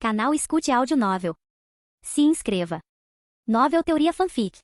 Canal Escute Áudio Novel. Se inscreva. Novel Teoria Fanfic.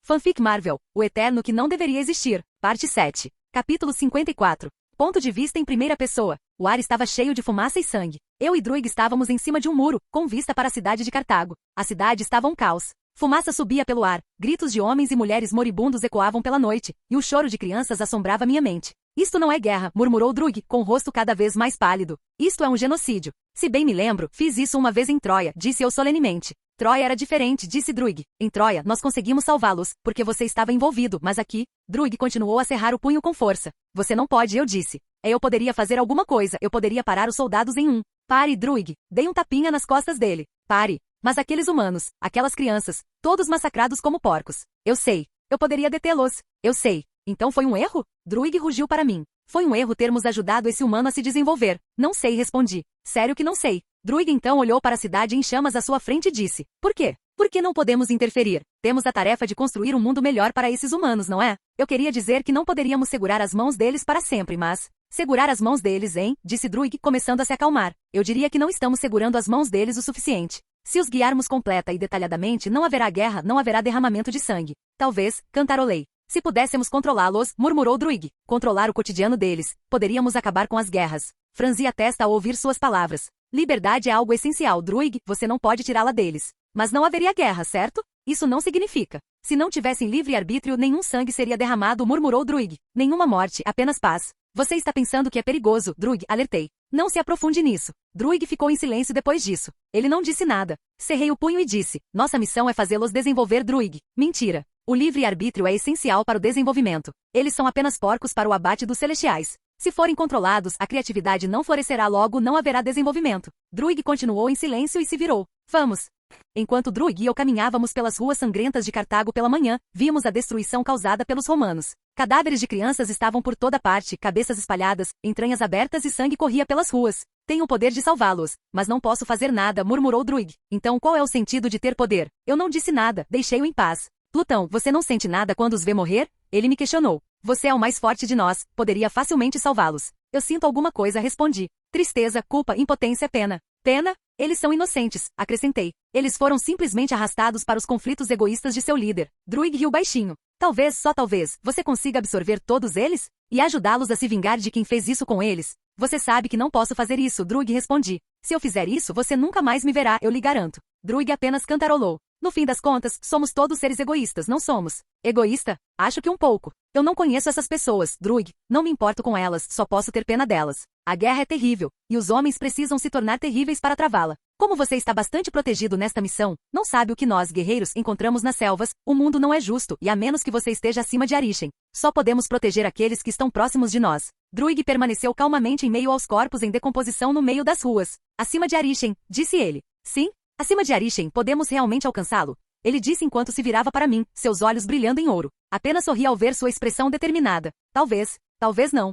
Fanfic Marvel, o eterno que não deveria existir, parte 7. Capítulo 54. Ponto de vista em primeira pessoa. O ar estava cheio de fumaça e sangue. Eu e Druig estávamos em cima de um muro, com vista para a cidade de Cartago. A cidade estava um caos. Fumaça subia pelo ar, gritos de homens e mulheres moribundos ecoavam pela noite, e o choro de crianças assombrava minha mente. Isto não é guerra, murmurou Druig, com o rosto cada vez mais pálido. Isto é um genocídio. Se bem me lembro, fiz isso uma vez em Troia, disse eu solenemente. Troia era diferente, disse Druig. Em Troia, nós conseguimos salvá-los, porque você estava envolvido, mas aqui... Druig continuou a cerrar o punho com força. Você não pode, eu disse. Eu poderia fazer alguma coisa, eu poderia parar os soldados em um. Pare, Druig. Dei um tapinha nas costas dele. Pare. Mas aqueles humanos, aquelas crianças, todos massacrados como porcos. Eu sei. Eu poderia detê-los. Eu sei. Então foi um erro? Druig rugiu para mim. Foi um erro termos ajudado esse humano a se desenvolver. Não sei, respondi. Sério que não sei. Druig então olhou para a cidade em chamas à sua frente e disse. Por quê? Por que não podemos interferir? Temos a tarefa de construir um mundo melhor para esses humanos, não é? Eu queria dizer que não poderíamos segurar as mãos deles para sempre, mas... Segurar as mãos deles, hein? Disse Druig, começando a se acalmar. Eu diria que não estamos segurando as mãos deles o suficiente. Se os guiarmos completa e detalhadamente, não haverá guerra, não haverá derramamento de sangue. Talvez, cantarolei. Se pudéssemos controlá-los, murmurou Druig, controlar o cotidiano deles, poderíamos acabar com as guerras. Franzi a testa ao ouvir suas palavras. Liberdade é algo essencial, Druig, você não pode tirá-la deles. Mas não haveria guerra, certo? Isso não significa. Se não tivessem livre-arbítrio, nenhum sangue seria derramado, murmurou Druig. Nenhuma morte, apenas paz. Você está pensando que é perigoso, Druig, alertei. Não se aprofunde nisso. Druig ficou em silêncio depois disso. Ele não disse nada. Cerrei o punho e disse, nossa missão é fazê-los desenvolver, Druig. Mentira. O livre-arbítrio é essencial para o desenvolvimento. Eles são apenas porcos para o abate dos celestiais. Se forem controlados, a criatividade não florescerá, logo não haverá desenvolvimento. Druig continuou em silêncio e se virou. Vamos. Enquanto Druig e eu caminhávamos pelas ruas sangrentas de Cartago pela manhã, vimos a destruição causada pelos romanos. Cadáveres de crianças estavam por toda parte, cabeças espalhadas, entranhas abertas e sangue corria pelas ruas. Tenho o poder de salvá-los, mas não posso fazer nada, murmurou Druig. Então qual é o sentido de ter poder? Eu não disse nada, deixei-o em paz. Plutão, você não sente nada quando os vê morrer? Ele me questionou. Você é o mais forte de nós, poderia facilmente salvá-los. Eu sinto alguma coisa, respondi. Tristeza, culpa, impotência, pena. Pena? Eles são inocentes, acrescentei. Eles foram simplesmente arrastados para os conflitos egoístas de seu líder. Druig riu baixinho. Talvez, só talvez, você consiga absorver todos eles? E ajudá-los a se vingar de quem fez isso com eles? Você sabe que não posso fazer isso, Druig, respondi. Se eu fizer isso, você nunca mais me verá, eu lhe garanto. Druig apenas cantarolou. No fim das contas, somos todos seres egoístas, não somos? Egoísta? Acho que um pouco. Eu não conheço essas pessoas, Druig. Não me importo com elas, só posso ter pena delas. A guerra é terrível, e os homens precisam se tornar terríveis para travá-la. Como você está bastante protegido nesta missão, não sabe o que nós, guerreiros, encontramos nas selvas, o mundo não é justo, e a menos que você esteja acima de Arishem. Só podemos proteger aqueles que estão próximos de nós. Druig permaneceu calmamente em meio aos corpos em decomposição no meio das ruas. Acima de Arishem, disse ele. Sim? Acima de Arishem, podemos realmente alcançá-lo? Ele disse enquanto se virava para mim, seus olhos brilhando em ouro. Apenas sorri ao ver sua expressão determinada. Talvez, talvez não.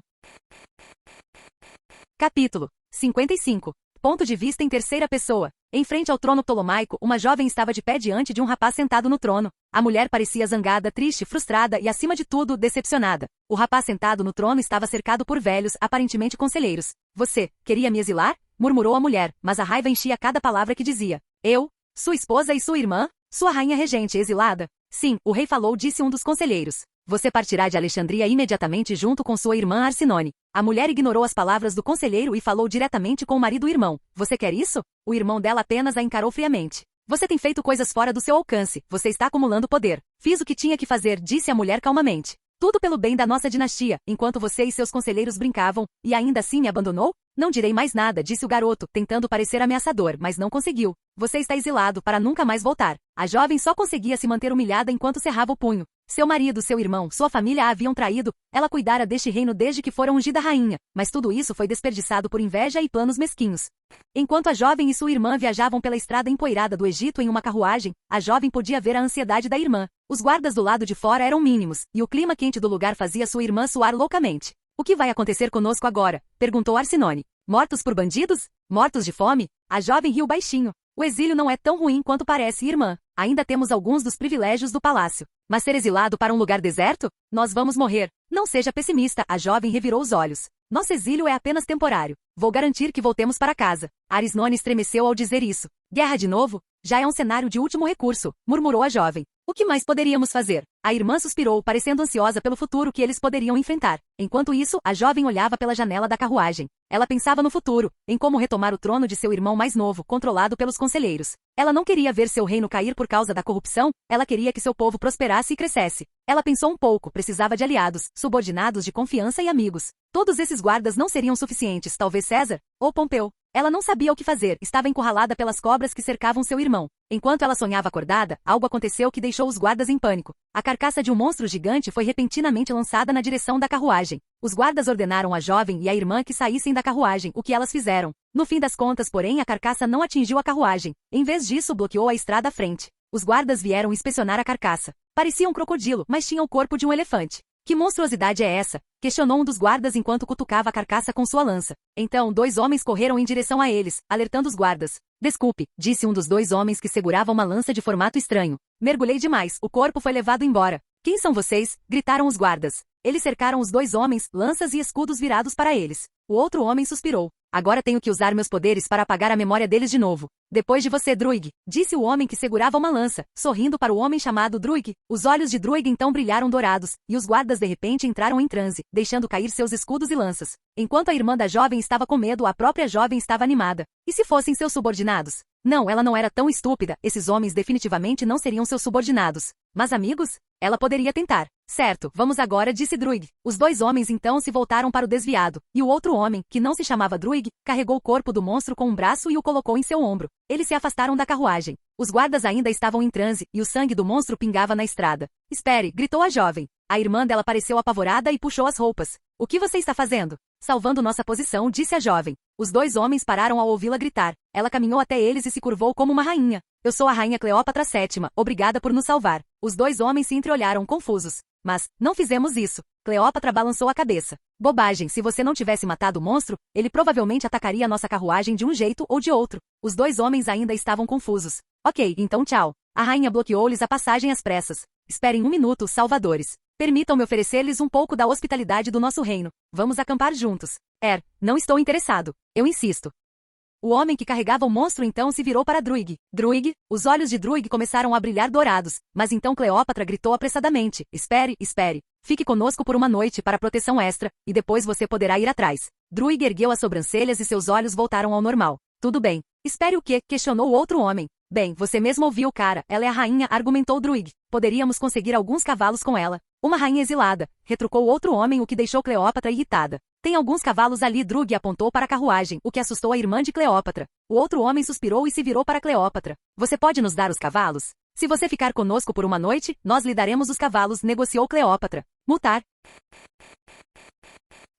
Capítulo 55. Ponto de vista em terceira pessoa. Em frente ao trono ptolomaico, uma jovem estava de pé diante de um rapaz sentado no trono. A mulher parecia zangada, triste, frustrada e, acima de tudo, decepcionada. O rapaz sentado no trono estava cercado por velhos, aparentemente conselheiros. Você, queria me exilar? Murmurou a mulher, mas a raiva enchia cada palavra que dizia. Eu? Sua esposa e sua irmã? Sua rainha regente exilada? Sim, o rei falou, disse um dos conselheiros. Você partirá de Alexandria imediatamente junto com sua irmã Arsinone. A mulher ignorou as palavras do conselheiro e falou diretamente com o marido e irmão. Você quer isso? O irmão dela apenas a encarou friamente. Você tem feito coisas fora do seu alcance. Você está acumulando poder. Fiz o que tinha que fazer, disse a mulher calmamente. Tudo pelo bem da nossa dinastia, enquanto você e seus conselheiros brincavam, e ainda assim me abandonou? Não direi mais nada, disse o garoto, tentando parecer ameaçador, mas não conseguiu. Você está exilado para nunca mais voltar. A jovem só conseguia se manter humilhada enquanto cerrava o punho. Seu marido, seu irmão, sua família a haviam traído, ela cuidara deste reino desde que fora ungida rainha, mas tudo isso foi desperdiçado por inveja e planos mesquinhos. Enquanto a jovem e sua irmã viajavam pela estrada empoeirada do Egito em uma carruagem, a jovem podia ver a ansiedade da irmã. Os guardas do lado de fora eram mínimos, e o clima quente do lugar fazia sua irmã suar loucamente. O que vai acontecer conosco agora? Perguntou Arsinone. Mortos por bandidos? Mortos de fome? A jovem riu baixinho. O exílio não é tão ruim quanto parece, irmã. Ainda temos alguns dos privilégios do palácio. Mas ser exilado para um lugar deserto? Nós vamos morrer. Não seja pessimista, a jovem revirou os olhos. Nosso exílio é apenas temporário. Vou garantir que voltemos para casa. Arisnone estremeceu ao dizer isso. Guerra de novo? Já é um cenário de último recurso, murmurou a jovem. O que mais poderíamos fazer? A irmã suspirou, parecendo ansiosa pelo futuro que eles poderiam enfrentar. Enquanto isso, a jovem olhava pela janela da carruagem. Ela pensava no futuro, em como retomar o trono de seu irmão mais novo, controlado pelos conselheiros. Ela não queria ver seu reino cair por causa da corrupção, ela queria que seu povo prosperasse e crescesse. Ela pensou um pouco, precisava de aliados, subordinados de confiança e amigos. Todos esses guardas não seriam suficientes, talvez César ou Pompeu. Ela não sabia o que fazer, estava encurralada pelas cobras que cercavam seu irmão. Enquanto ela sonhava acordada, algo aconteceu que deixou os guardas em pânico. A carcaça de um monstro gigante foi repentinamente lançada na direção da carruagem. Os guardas ordenaram a jovem e a irmã que saíssem da carruagem, o que elas fizeram. No fim das contas, porém, a carcaça não atingiu a carruagem. Em vez disso, bloqueou a estrada à frente. Os guardas vieram inspecionar a carcaça. Parecia um crocodilo, mas tinha o corpo de um elefante. Que monstruosidade é essa? Questionou um dos guardas enquanto cutucava a carcaça com sua lança. Então, 2 homens correram em direção a eles, alertando os guardas. Desculpe, disse um dos 2 homens que segurava uma lança de formato estranho. Mergulhei demais, o corpo foi levado embora. Quem são vocês? Gritaram os guardas. Eles cercaram os 2 homens, lanças e escudos virados para eles. O outro homem suspirou. Agora tenho que usar meus poderes para apagar a memória deles de novo. Depois de você, Druig, disse o homem que segurava uma lança, sorrindo para o homem chamado Druig. Os olhos de Druig então brilharam dourados, e os guardas de repente entraram em transe, deixando cair seus escudos e lanças. Enquanto a irmã da jovem estava com medo, a própria jovem estava animada. E se fossem seus subordinados? Não, ela não era tão estúpida, esses homens definitivamente não seriam seus subordinados. Mas amigos? Ela poderia tentar. Certo, vamos agora, disse Druig. Os 2 homens então se voltaram para o desviado, e o outro homem, que não se chamava Druig, carregou o corpo do monstro com um braço e o colocou em seu ombro. Eles se afastaram da carruagem. Os guardas ainda estavam em transe, e o sangue do monstro pingava na estrada. Espere, gritou a jovem. A irmã dela pareceu apavorada e puxou as roupas. O que você está fazendo? Salvando nossa posição, disse a jovem. Os 2 homens pararam ao ouvi-la gritar. Ela caminhou até eles e se curvou como uma rainha. Eu sou a rainha Cleópatra VII, obrigada por nos salvar. Os 2 homens se entreolharam confusos. Mas, não fizemos isso. Cleópatra balançou a cabeça. Bobagem, se você não tivesse matado o monstro, ele provavelmente atacaria a nossa carruagem de um jeito ou de outro. Os 2 homens ainda estavam confusos. Ok, então tchau. A rainha bloqueou-lhes a passagem às pressas. Esperem um minuto, salvadores. Permitam-me oferecer-lhes um pouco da hospitalidade do nosso reino. Vamos acampar juntos. Não estou interessado. Eu insisto. O homem que carregava o monstro então se virou para Druig. Druig? Os olhos de Druig começaram a brilhar dourados, mas então Cleópatra gritou apressadamente. Espere, espere. Fique conosco por uma noite para proteção extra, e depois você poderá ir atrás. Druig ergueu as sobrancelhas e seus olhos voltaram ao normal. Tudo bem. Espere o quê? Questionou o outro homem. Bem, você mesmo ouviu, cara. Ela é a rainha, argumentou Druig. Poderíamos conseguir alguns cavalos com ela. Uma rainha exilada, retrucou outro homem, o que deixou Cleópatra irritada. Tem alguns cavalos ali, Druig apontou para a carruagem, o que assustou a irmã de Cleópatra. O outro homem suspirou e se virou para Cleópatra. Você pode nos dar os cavalos? Se você ficar conosco por uma noite, nós lhe daremos os cavalos, negociou Cleópatra. Mutar.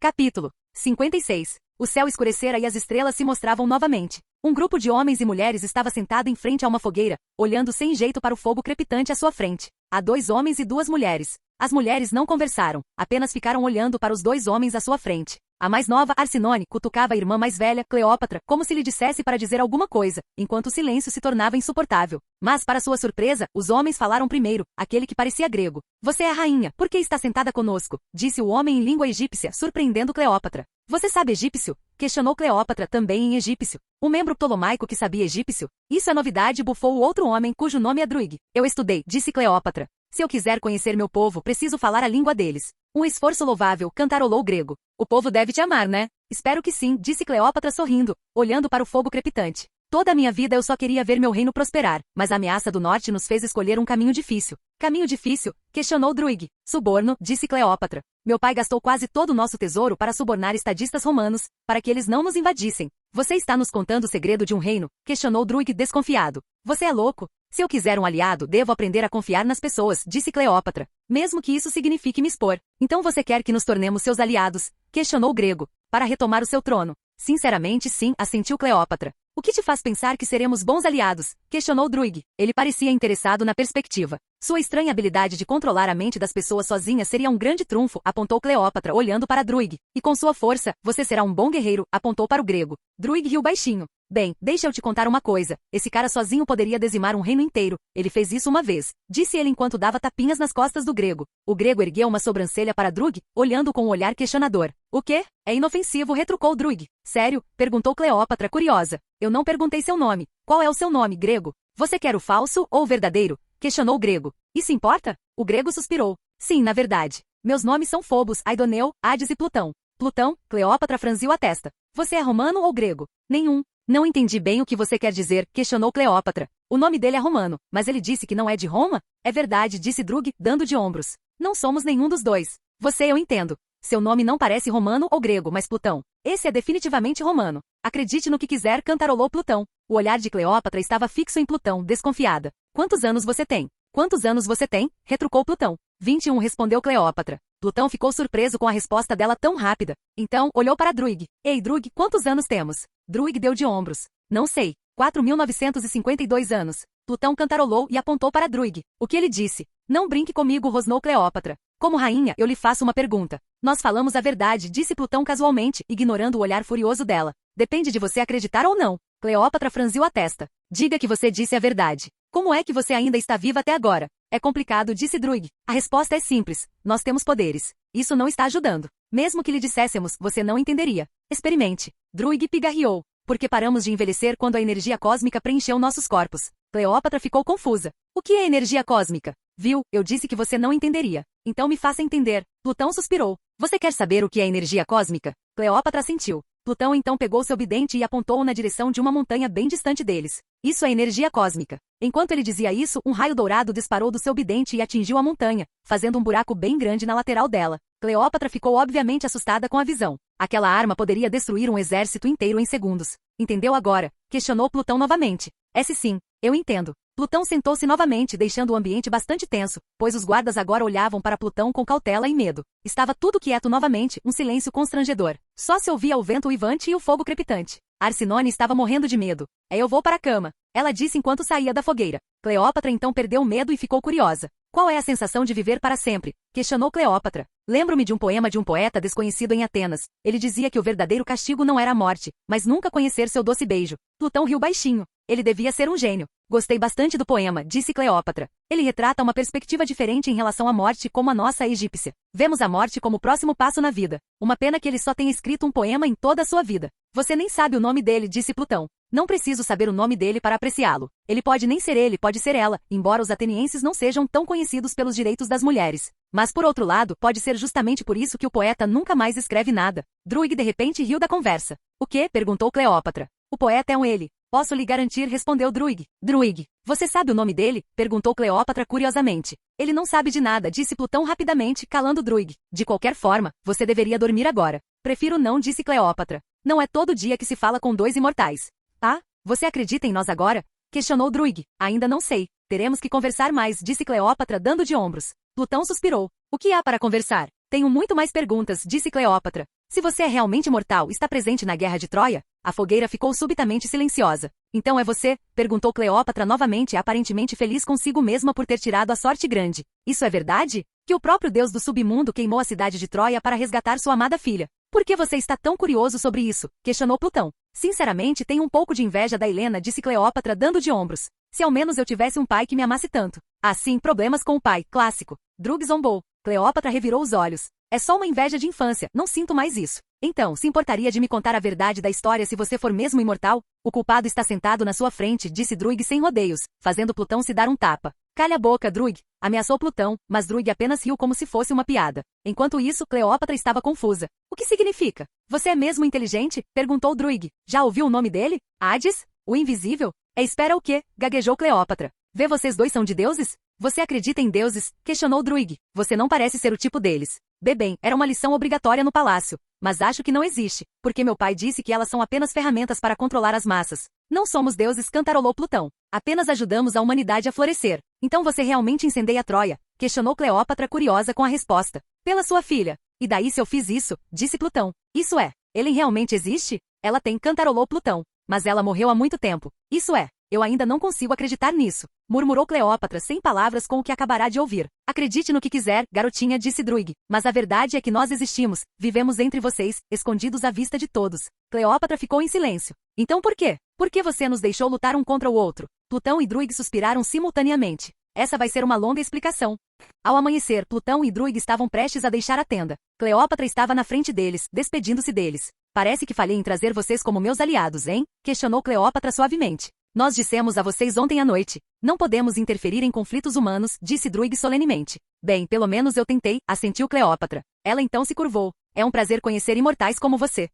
Capítulo 56. O céu escurecera e as estrelas se mostravam novamente. Um grupo de homens e mulheres estava sentado em frente a uma fogueira, olhando sem jeito para o fogo crepitante à sua frente. Há 2 homens e 2 mulheres. As mulheres não conversaram, apenas ficaram olhando para os 2 homens à sua frente. A mais nova, Arsinoe, cutucava a irmã mais velha, Cleópatra, como se lhe dissesse para dizer alguma coisa, enquanto o silêncio se tornava insuportável. Mas, para sua surpresa, os homens falaram primeiro, aquele que parecia grego. Você é a rainha, por que está sentada conosco? Disse o homem em língua egípcia, surpreendendo Cleópatra. Você sabe egípcio? Questionou Cleópatra, também em egípcio. Um membro ptolomaico que sabia egípcio? Isso é novidade, bufou o outro homem, cujo nome é Druig. Eu estudei, disse Cleópatra. Se eu quiser conhecer meu povo, preciso falar a língua deles. Um esforço louvável, cantarolou grego. O povo deve te amar, né? Espero que sim, disse Cleópatra sorrindo, olhando para o fogo crepitante. Toda a minha vida eu só queria ver meu reino prosperar, mas a ameaça do norte nos fez escolher um caminho difícil. Caminho difícil? Questionou Druig. Suborno, disse Cleópatra. Meu pai gastou quase todo o nosso tesouro para subornar estadistas romanos, para que eles não nos invadissem. Você está nos contando o segredo de um reino? Questionou Druig desconfiado. Você é louco? Se eu quiser um aliado, devo aprender a confiar nas pessoas, disse Cleópatra. Mesmo que isso signifique me expor. Então você quer que nos tornemos seus aliados? Questionou o grego. Para retomar o seu trono. Sinceramente sim, assentiu Cleópatra. O que te faz pensar que seremos bons aliados? Questionou Druig. Ele parecia interessado na perspectiva. Sua estranha habilidade de controlar a mente das pessoas sozinha seria um grande trunfo, apontou Cleópatra olhando para Druig. E com sua força, você será um bom guerreiro, apontou para o grego. Druig riu baixinho. Bem, deixa eu te contar uma coisa. Esse cara sozinho poderia dizimar um reino inteiro. Ele fez isso uma vez, disse ele enquanto dava tapinhas nas costas do grego. O grego ergueu uma sobrancelha para Druig, olhando com um olhar questionador. O quê? É inofensivo, retrucou Druig. Sério? Perguntou Cleópatra, curiosa. Eu não perguntei seu nome. Qual é o seu nome, grego? Você quer o falso ou o verdadeiro? Questionou o grego. Isso importa? O grego suspirou. Sim, na verdade. Meus nomes são Phobos, Aidoneu, Hades e Plutão. Plutão? Cleópatra franziu a testa. Você é romano ou grego? Nenhum. Não entendi bem o que você quer dizer, questionou Cleópatra. O nome dele é romano, mas ele disse que não é de Roma? É verdade, disse Druig, dando de ombros. Não somos nenhum dos dois. Você eu entendo. Seu nome não parece romano ou grego, mas Plutão. Esse é definitivamente romano. Acredite no que quiser, cantarolou Plutão. O olhar de Cleópatra estava fixo em Plutão, desconfiada. Quantos anos você tem? Quantos anos você tem? Retrucou Plutão. 21, respondeu Cleópatra. Plutão ficou surpreso com a resposta dela tão rápida. Então, olhou para Druig. Ei, Druig, quantos anos temos? Druig deu de ombros. Não sei. 4.952 anos. Plutão cantarolou e apontou para Druig. O que ele disse? Não brinque comigo, rosnou Cleópatra. Como rainha, eu lhe faço uma pergunta. Nós falamos a verdade, disse Plutão casualmente, ignorando o olhar furioso dela. Depende de você acreditar ou não. Cleópatra franziu a testa. Diga que você disse a verdade. Como é que você ainda está viva até agora? É complicado, disse Druig. A resposta é simples. Nós temos poderes. Isso não está ajudando. Mesmo que lhe disséssemos, você não entenderia. Experimente. Druig pigarreou. Porque paramos de envelhecer quando a energia cósmica preencheu nossos corpos. Cleópatra ficou confusa. O que é energia cósmica? Viu, eu disse que você não entenderia. Então me faça entender. Plutão suspirou. Você quer saber o que é energia cósmica? Cleópatra sentiu. Plutão então pegou seu bidente e apontou-o na direção de uma montanha bem distante deles. Isso é energia cósmica. Enquanto ele dizia isso, um raio dourado disparou do seu bidente e atingiu a montanha, fazendo um buraco bem grande na lateral dela. Cleópatra ficou obviamente assustada com a visão. Aquela arma poderia destruir um exército inteiro em segundos. Entendeu agora? Questionou Plutão novamente. Sim, eu entendo. Plutão sentou-se novamente, deixando o ambiente bastante tenso, pois os guardas agora olhavam para Plutão com cautela e medo. Estava tudo quieto novamente, um silêncio constrangedor. Só se ouvia o vento uivante e o fogo crepitante. Arsinone estava morrendo de medo. Eu vou para a cama, ela disse enquanto saía da fogueira. Cleópatra então perdeu o medo e ficou curiosa. Qual é a sensação de viver para sempre? Questionou Cleópatra. Lembro-me de um poema de um poeta desconhecido em Atenas. Ele dizia que o verdadeiro castigo não era a morte, mas nunca conhecer seu doce beijo. Plutão riu baixinho. Ele devia ser um gênio. Gostei bastante do poema, disse Cleópatra. Ele retrata uma perspectiva diferente em relação à morte como a nossa egípcia. Vemos a morte como o próximo passo na vida. Uma pena que ele só tenha escrito um poema em toda a sua vida. Você nem sabe o nome dele, disse Plutão. Não preciso saber o nome dele para apreciá-lo. Ele, pode ser ela, embora os atenienses não sejam tão conhecidos pelos direitos das mulheres. Mas por outro lado, pode ser justamente por isso que o poeta nunca mais escreve nada. Druig de repente riu da conversa. O quê? Perguntou Cleópatra. O poeta é um ele. Posso lhe garantir, respondeu Druig. Druig, você sabe o nome dele? Perguntou Cleópatra curiosamente. Ele não sabe de nada, disse Plutão rapidamente, calando Druig. De qualquer forma, você deveria dormir agora. Prefiro não, disse Cleópatra. Não é todo dia que se fala com dois imortais. Ah, você acredita em nós agora? Questionou Druig. Ainda não sei. Teremos que conversar mais, disse Cleópatra dando de ombros. Plutão suspirou. O que há para conversar? Tenho muito mais perguntas, disse Cleópatra. Se você é realmente mortal, está presente na guerra de Troia? A fogueira ficou subitamente silenciosa. Então é você? Perguntou Cleópatra novamente, aparentemente feliz consigo mesma por ter tirado a sorte grande. Isso é verdade? Que o próprio deus do submundo queimou a cidade de Troia para resgatar sua amada filha. Por que você está tão curioso sobre isso? Questionou Plutão. Sinceramente, tenho um pouco de inveja da Helena, disse Cleópatra dando de ombros. Se ao menos eu tivesse um pai que me amasse tanto. Ah, sim, problemas com o pai, clássico. Druig zombou. Cleópatra revirou os olhos. É só uma inveja de infância, não sinto mais isso. Então, se importaria de me contar a verdade da história se você for mesmo imortal? O culpado está sentado na sua frente, disse Druig sem rodeios, fazendo Plutão se dar um tapa. Calha a boca, Druig, ameaçou Plutão, mas Druig apenas riu como se fosse uma piada. Enquanto isso, Cleópatra estava confusa. O que significa? Você é mesmo inteligente? Perguntou Druig. Já ouviu o nome dele? Hades? O invisível? Espera o quê? Gaguejou Cleópatra. Vê, vocês dois são de deuses? Você acredita em deuses? Questionou Druig. Você não parece ser o tipo deles. Bem, era uma lição obrigatória no palácio. Mas acho que não existe, porque meu pai disse que elas são apenas ferramentas para controlar as massas. Não somos deuses, cantarolou Plutão. Apenas ajudamos a humanidade a florescer. Então você realmente incendeia Troia? Questionou Cleópatra curiosa com a resposta. Pela sua filha. E daí se eu fiz isso? Disse Plutão. Isso é. Ele realmente existe? Ela tem, cantarolou Plutão. Mas ela morreu há muito tempo. Isso é. Eu ainda não consigo acreditar nisso, murmurou Cleópatra sem palavras com o que acabará de ouvir. Acredite no que quiser, garotinha, disse Druig, mas a verdade é que nós existimos, vivemos entre vocês, escondidos à vista de todos. Cleópatra ficou em silêncio. Então por quê? Por que você nos deixou lutar um contra o outro? Plutão e Druig suspiraram simultaneamente. Essa vai ser uma longa explicação. Ao amanhecer, Plutão e Druig estavam prestes a deixar a tenda. Cleópatra estava na frente deles, despedindo-se deles. Parece que falhei em trazer vocês como meus aliados, hein? Questionou Cleópatra suavemente. Nós dissemos a vocês ontem à noite. Não podemos interferir em conflitos humanos, disse Druig solenemente. Bem, pelo menos eu tentei, assentiu Cleópatra. Ela então se curvou. É um prazer conhecer imortais como você.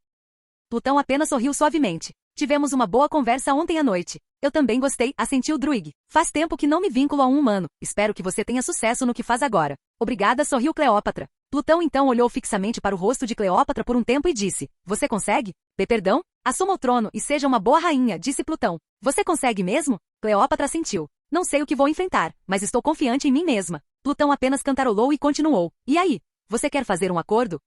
Plutão apenas sorriu suavemente. Tivemos uma boa conversa ontem à noite. Eu também gostei, assentiu Druig. Faz tempo que não me vinculo a um humano. Espero que você tenha sucesso no que faz agora. Obrigada, sorriu Cleópatra. Plutão então olhou fixamente para o rosto de Cleópatra por um tempo e disse: Você consegue? Perdão? Assuma o trono e seja uma boa rainha, disse Plutão. Você consegue mesmo? Cleópatra assentiu. Não sei o que vou enfrentar, mas estou confiante em mim mesma. Plutão apenas cantarolou e continuou. E aí? Você quer fazer um acordo?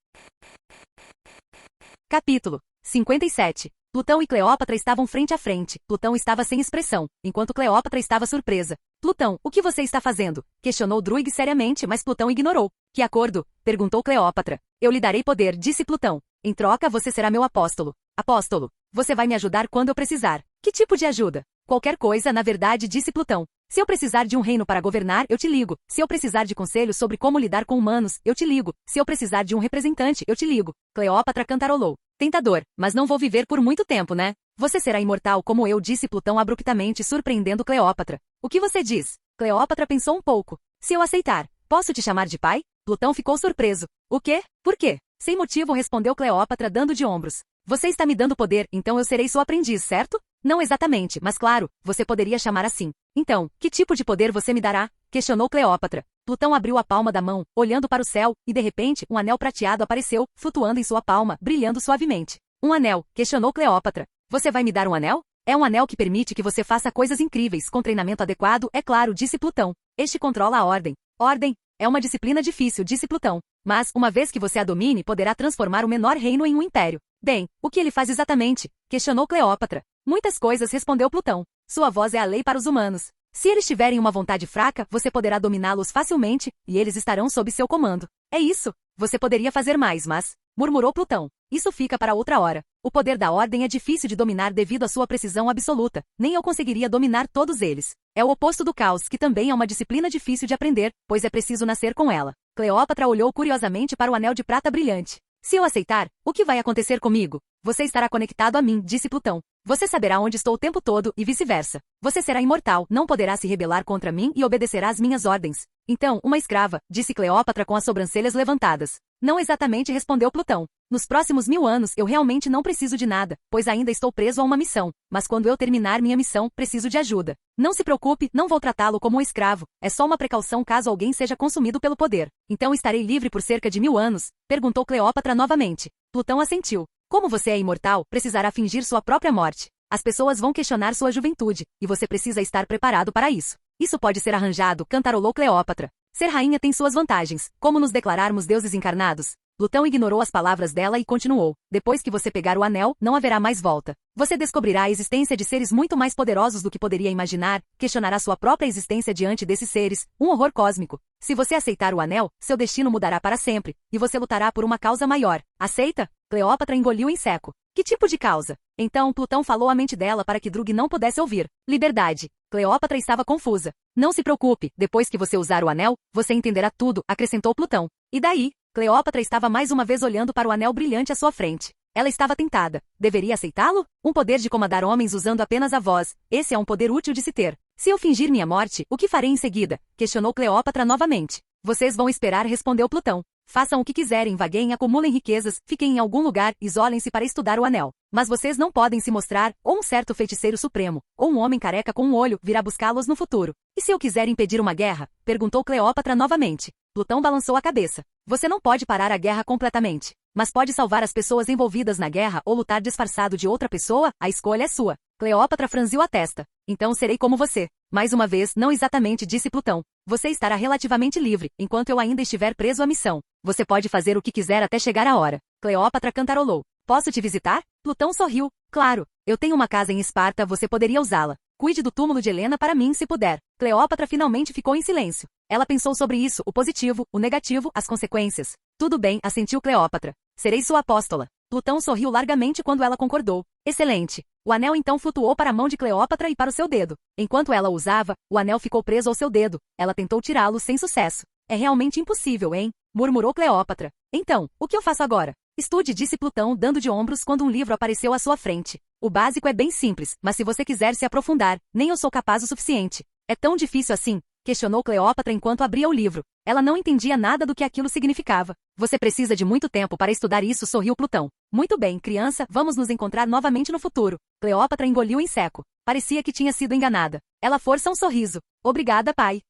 Capítulo 57. Plutão e Cleópatra estavam frente a frente. Plutão estava sem expressão, enquanto Cleópatra estava surpresa. Plutão, o que você está fazendo? Questionou Druig seriamente, mas Plutão ignorou. Que acordo? Perguntou Cleópatra. Eu lhe darei poder, disse Plutão. Em troca, você será meu apóstolo. Apóstolo, você vai me ajudar quando eu precisar. Que tipo de ajuda? Qualquer coisa, na verdade, disse Plutão. Se eu precisar de um reino para governar, eu te ligo. Se eu precisar de conselhos sobre como lidar com humanos, eu te ligo. Se eu precisar de um representante, eu te ligo. Cleópatra cantarolou. Tentador, mas não vou viver por muito tempo, né? Você será imortal como eu, disse Plutão abruptamente, surpreendendo Cleópatra. O que você diz? Cleópatra pensou um pouco. Se eu aceitar, posso te chamar de pai? Plutão ficou surpreso. O quê? Por quê? Sem motivo, respondeu Cleópatra dando de ombros. Você está me dando poder, então eu serei seu aprendiz, certo? Não exatamente, mas claro, você poderia chamar assim. Então, que tipo de poder você me dará? Questionou Cleópatra. Plutão abriu a palma da mão, olhando para o céu, e de repente, um anel prateado apareceu, flutuando em sua palma, brilhando suavemente. Um anel, questionou Cleópatra. Você vai me dar um anel? É um anel que permite que você faça coisas incríveis, com treinamento adequado, é claro, disse Plutão. Este controla a ordem. Ordem? É uma disciplina difícil, disse Plutão. Mas, uma vez que você a domine, poderá transformar o menor reino em um império. Bem, o que ele faz exatamente? Questionou Cleópatra. Muitas coisas, respondeu Plutão. Sua voz é a lei para os humanos. Se eles tiverem uma vontade fraca, você poderá dominá-los facilmente, e eles estarão sob seu comando. É isso. Você poderia fazer mais, mas... murmurou Plutão. Isso fica para outra hora. O poder da ordem é difícil de dominar devido à sua precisão absoluta. Nem eu conseguiria dominar todos eles. É o oposto do caos, que também é uma disciplina difícil de aprender, pois é preciso nascer com ela. Cleópatra olhou curiosamente para o anel de prata brilhante. Se eu aceitar, o que vai acontecer comigo? Você estará conectado a mim, disse Plutão. Você saberá onde estou o tempo todo e vice-versa. Você será imortal, não poderá se rebelar contra mim e obedecerá às minhas ordens. Então, uma escrava, disse Cleópatra com as sobrancelhas levantadas. Não exatamente, respondeu Plutão. Nos próximos 1000 anos eu realmente não preciso de nada, pois ainda estou preso a uma missão. Mas quando eu terminar minha missão, preciso de ajuda. Não se preocupe, não vou tratá-lo como um escravo. É só uma precaução caso alguém seja consumido pelo poder. Então estarei livre por cerca de 1000 anos? Perguntou Cleópatra novamente. Plutão assentiu. Como você é imortal, precisará fingir sua própria morte. As pessoas vão questionar sua juventude, e você precisa estar preparado para isso. Isso pode ser arranjado, cantarolou Cleópatra. Ser rainha tem suas vantagens, como nos declararmos deuses encarnados. Plutão ignorou as palavras dela e continuou. Depois que você pegar o anel, não haverá mais volta. Você descobrirá a existência de seres muito mais poderosos do que poderia imaginar, questionará sua própria existência diante desses seres, um horror cósmico. Se você aceitar o anel, seu destino mudará para sempre, e você lutará por uma causa maior. Aceita? Cleópatra engoliu em seco. Que tipo de causa? Então Plutão falou à mente dela para que Druig não pudesse ouvir. Liberdade. Cleópatra estava confusa. Não se preocupe, depois que você usar o anel, você entenderá tudo, acrescentou Plutão. E daí? Cleópatra estava mais uma vez olhando para o anel brilhante à sua frente. Ela estava tentada. Deveria aceitá-lo? Um poder de comandar homens usando apenas a voz. Esse é um poder útil de se ter. Se eu fingir minha morte, o que farei em seguida? Questionou Cleópatra novamente. Vocês vão esperar, respondeu Plutão. Façam o que quiserem, vagueiem, acumulem riquezas, fiquem em algum lugar, isolem-se para estudar o anel. Mas vocês não podem se mostrar, ou um certo feiticeiro supremo, ou um homem careca com um olho, virá buscá-los no futuro. E se eu quiser impedir uma guerra? Perguntou Cleópatra novamente. Plutão balançou a cabeça. Você não pode parar a guerra completamente. Mas pode salvar as pessoas envolvidas na guerra ou lutar disfarçado de outra pessoa? A escolha é sua. Cleópatra franziu a testa. Então serei como você. Mais uma vez, não exatamente, disse Plutão. Você estará relativamente livre, enquanto eu ainda estiver preso à missão. Você pode fazer o que quiser até chegar a hora. Cleópatra cantarolou. Posso te visitar? Plutão sorriu. Claro. Eu tenho uma casa em Esparta, você poderia usá-la. Cuide do túmulo de Helena para mim se puder. Cleópatra finalmente ficou em silêncio. Ela pensou sobre isso, o positivo, o negativo, as consequências. Tudo bem, assentiu Cleópatra. Serei sua apóstola. Plutão sorriu largamente quando ela concordou. Excelente. O anel então flutuou para a mão de Cleópatra e para o seu dedo. Enquanto ela o usava, o anel ficou preso ao seu dedo. Ela tentou tirá-lo sem sucesso. É realmente impossível, hein? Murmurou Cleópatra. Então, o que eu faço agora? Estude, disse Plutão, dando de ombros quando um livro apareceu à sua frente. O básico é bem simples, mas se você quiser se aprofundar, nem eu sou capaz o suficiente. É tão difícil assim? Questionou Cleópatra enquanto abria o livro. Ela não entendia nada do que aquilo significava. Você precisa de muito tempo para estudar isso, sorriu Plutão. Muito bem, criança, vamos nos encontrar novamente no futuro. Cleópatra engoliu em seco. Parecia que tinha sido enganada. Ela força um sorriso. Obrigada, pai.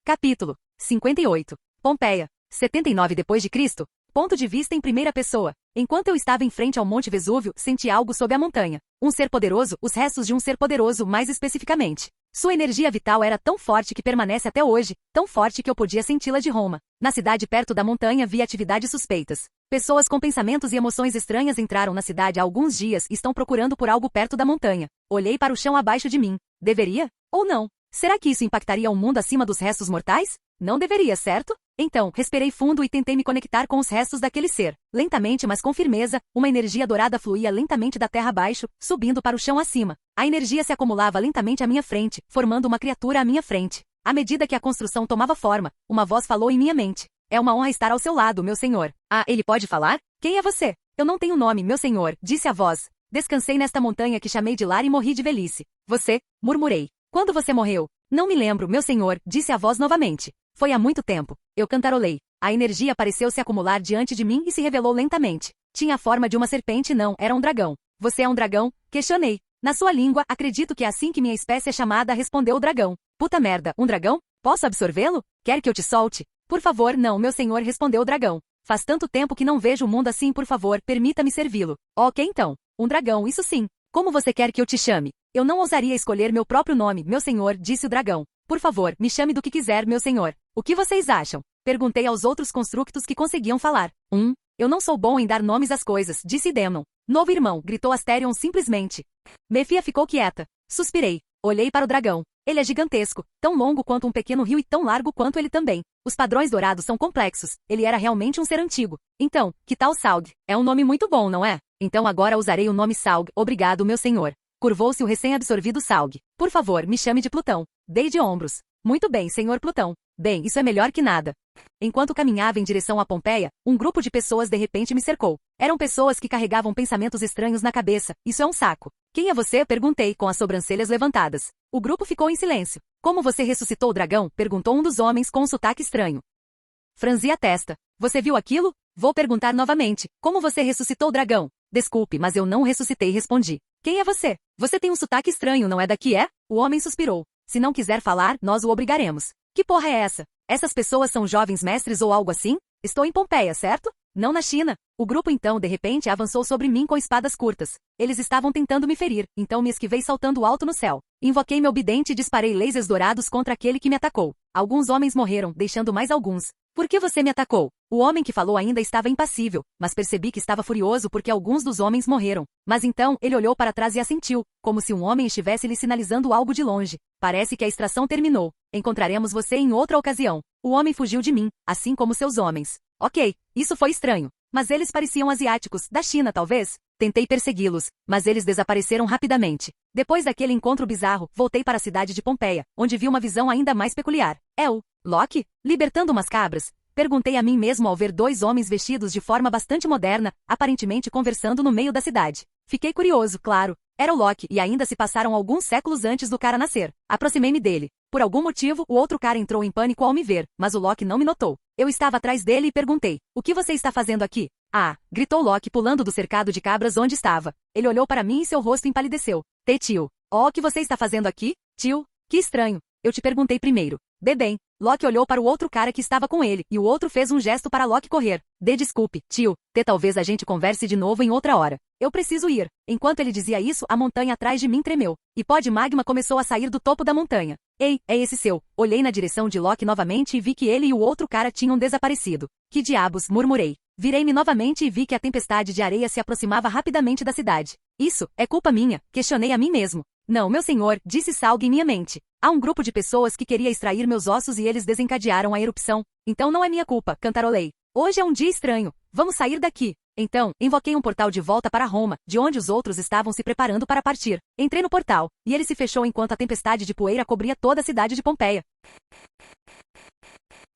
Capítulo 58. Pompeia. 79 d.C. Ponto de vista em primeira pessoa. Enquanto eu estava em frente ao Monte Vesúvio, senti algo sob a montanha. Um ser poderoso, os restos de um ser poderoso, mais especificamente. Sua energia vital era tão forte que permanece até hoje, tão forte que eu podia senti-la de Roma. Na cidade perto da montanha vi atividades suspeitas. Pessoas com pensamentos e emoções estranhas entraram na cidade há alguns dias e estão procurando por algo perto da montanha. Olhei para o chão abaixo de mim. Deveria? Ou não? Será que isso impactaria o mundo acima dos restos mortais? Não deveria, certo? Então, respirei fundo e tentei me conectar com os restos daquele ser. Lentamente, mas com firmeza, uma energia dourada fluía lentamente da terra abaixo, subindo para o chão acima. A energia se acumulava lentamente à minha frente, formando uma criatura à minha frente. À medida que a construção tomava forma, uma voz falou em minha mente. É uma honra estar ao seu lado, meu senhor. Ah, ele pode falar? Quem é você? Eu não tenho nome, meu senhor, disse a voz. Descansei nesta montanha que chamei de lar e morri de velhice. Você? Murmurei. Quando você morreu? Não me lembro, meu senhor, disse a voz novamente. Foi há muito tempo. Eu cantarolei. A energia pareceu se acumular diante de mim e se revelou lentamente. Tinha a forma de uma serpente, não, era um dragão. Você é um dragão? Questionei. Na sua língua, acredito que é assim que minha espécie é chamada, respondeu o dragão. Puta merda, um dragão? Posso absorvê-lo? Quer que eu te solte? Por favor, não, meu senhor, respondeu o dragão. Faz tanto tempo que não vejo o mundo assim, por favor, permita-me servi-lo. Ok então. Um dragão, isso sim. Como você quer que eu te chame? Eu não ousaria escolher meu próprio nome, meu senhor, disse o dragão. Por favor, me chame do que quiser, meu senhor. O que vocês acham? Perguntei aos outros constructos que conseguiam falar. Eu não sou bom em dar nomes às coisas, disse Demon. Novo irmão, gritou Asterion simplesmente. Mefia ficou quieta. Suspirei. Olhei para o dragão. Ele é gigantesco, tão longo quanto um pequeno rio e tão largo quanto ele também. Os padrões dourados são complexos. Ele era realmente um ser antigo. Então, que tal Saug? É um nome muito bom, não é? Então agora usarei o nome Saug. Obrigado, meu senhor. Curvou-se o recém-absorvido Saug. Por favor, me chame de Plutão. Dei de ombros. Muito bem, senhor Plutão. Bem, isso é melhor que nada. Enquanto caminhava em direção a Pompeia, um grupo de pessoas de repente me cercou. Eram pessoas que carregavam pensamentos estranhos na cabeça. Isso é um saco. Quem é você? Perguntei com as sobrancelhas levantadas. O grupo ficou em silêncio. Como você ressuscitou o dragão? Perguntou um dos homens com um sotaque estranho. Franzi a testa. Você viu aquilo? Vou perguntar novamente. Como você ressuscitou o dragão? Desculpe, mas eu não ressuscitei, respondi. Quem é você? Você tem um sotaque estranho, não é daqui, é? O homem suspirou. Se não quiser falar, nós o obrigaremos. Que porra é essa? Essas pessoas são jovens mestres ou algo assim? Estou em Pompeia, certo? Não na China. O grupo então, de repente, avançou sobre mim com espadas curtas. Eles estavam tentando me ferir, então me esquivei saltando alto no céu. Invoquei meu bidente e disparei lasers dourados contra aquele que me atacou. Alguns homens morreram, deixando mais alguns. Por que você me atacou? O homem que falou ainda estava impassível, mas percebi que estava furioso porque alguns dos homens morreram. Mas então, ele olhou para trás e assentiu, como se um homem estivesse lhe sinalizando algo de longe. Parece que a extração terminou. Encontraremos você em outra ocasião. O homem fugiu de mim, assim como seus homens. Ok, isso foi estranho. Mas eles pareciam asiáticos, da China talvez. Tentei persegui-los, mas eles desapareceram rapidamente. Depois daquele encontro bizarro, voltei para a cidade de Pompeia, onde vi uma visão ainda mais peculiar. É o Loki? Libertando umas cabras? Perguntei a mim mesmo ao ver dois homens vestidos de forma bastante moderna, aparentemente conversando no meio da cidade. Fiquei curioso, claro. Era o Loki e ainda se passaram alguns séculos antes do cara nascer. Aproximei-me dele. Por algum motivo, o outro cara entrou em pânico ao me ver, mas o Loki não me notou. Eu estava atrás dele e perguntei, o que você está fazendo aqui? Ah, gritou Loki pulando do cercado de cabras onde estava. Ele olhou para mim e seu rosto empalideceu. Tio. Oh, o que você está fazendo aqui? Tio, que estranho. Eu te perguntei primeiro. Bem. Loki olhou para o outro cara que estava com ele, e o outro fez um gesto para Loki correr. Desculpe, tio. Talvez a gente converse de novo em outra hora. Eu preciso ir. Enquanto ele dizia isso, a montanha atrás de mim tremeu. E pó de magma começou a sair do topo da montanha. Ei, é esse seu. Olhei na direção de Loki novamente e vi que ele e o outro cara tinham desaparecido. Que diabos, murmurei. Virei-me novamente e vi que a tempestade de areia se aproximava rapidamente da cidade. Isso, é culpa minha, questionei a mim mesmo. Não, meu senhor, disse Salg em minha mente. Há um grupo de pessoas que queria extrair meus ossos e eles desencadearam a erupção. Então não é minha culpa, cantarolei. Hoje é um dia estranho. Vamos sair daqui. Então, invoquei um portal de volta para Roma, de onde os outros estavam se preparando para partir. Entrei no portal, e ele se fechou enquanto a tempestade de poeira cobria toda a cidade de Pompeia.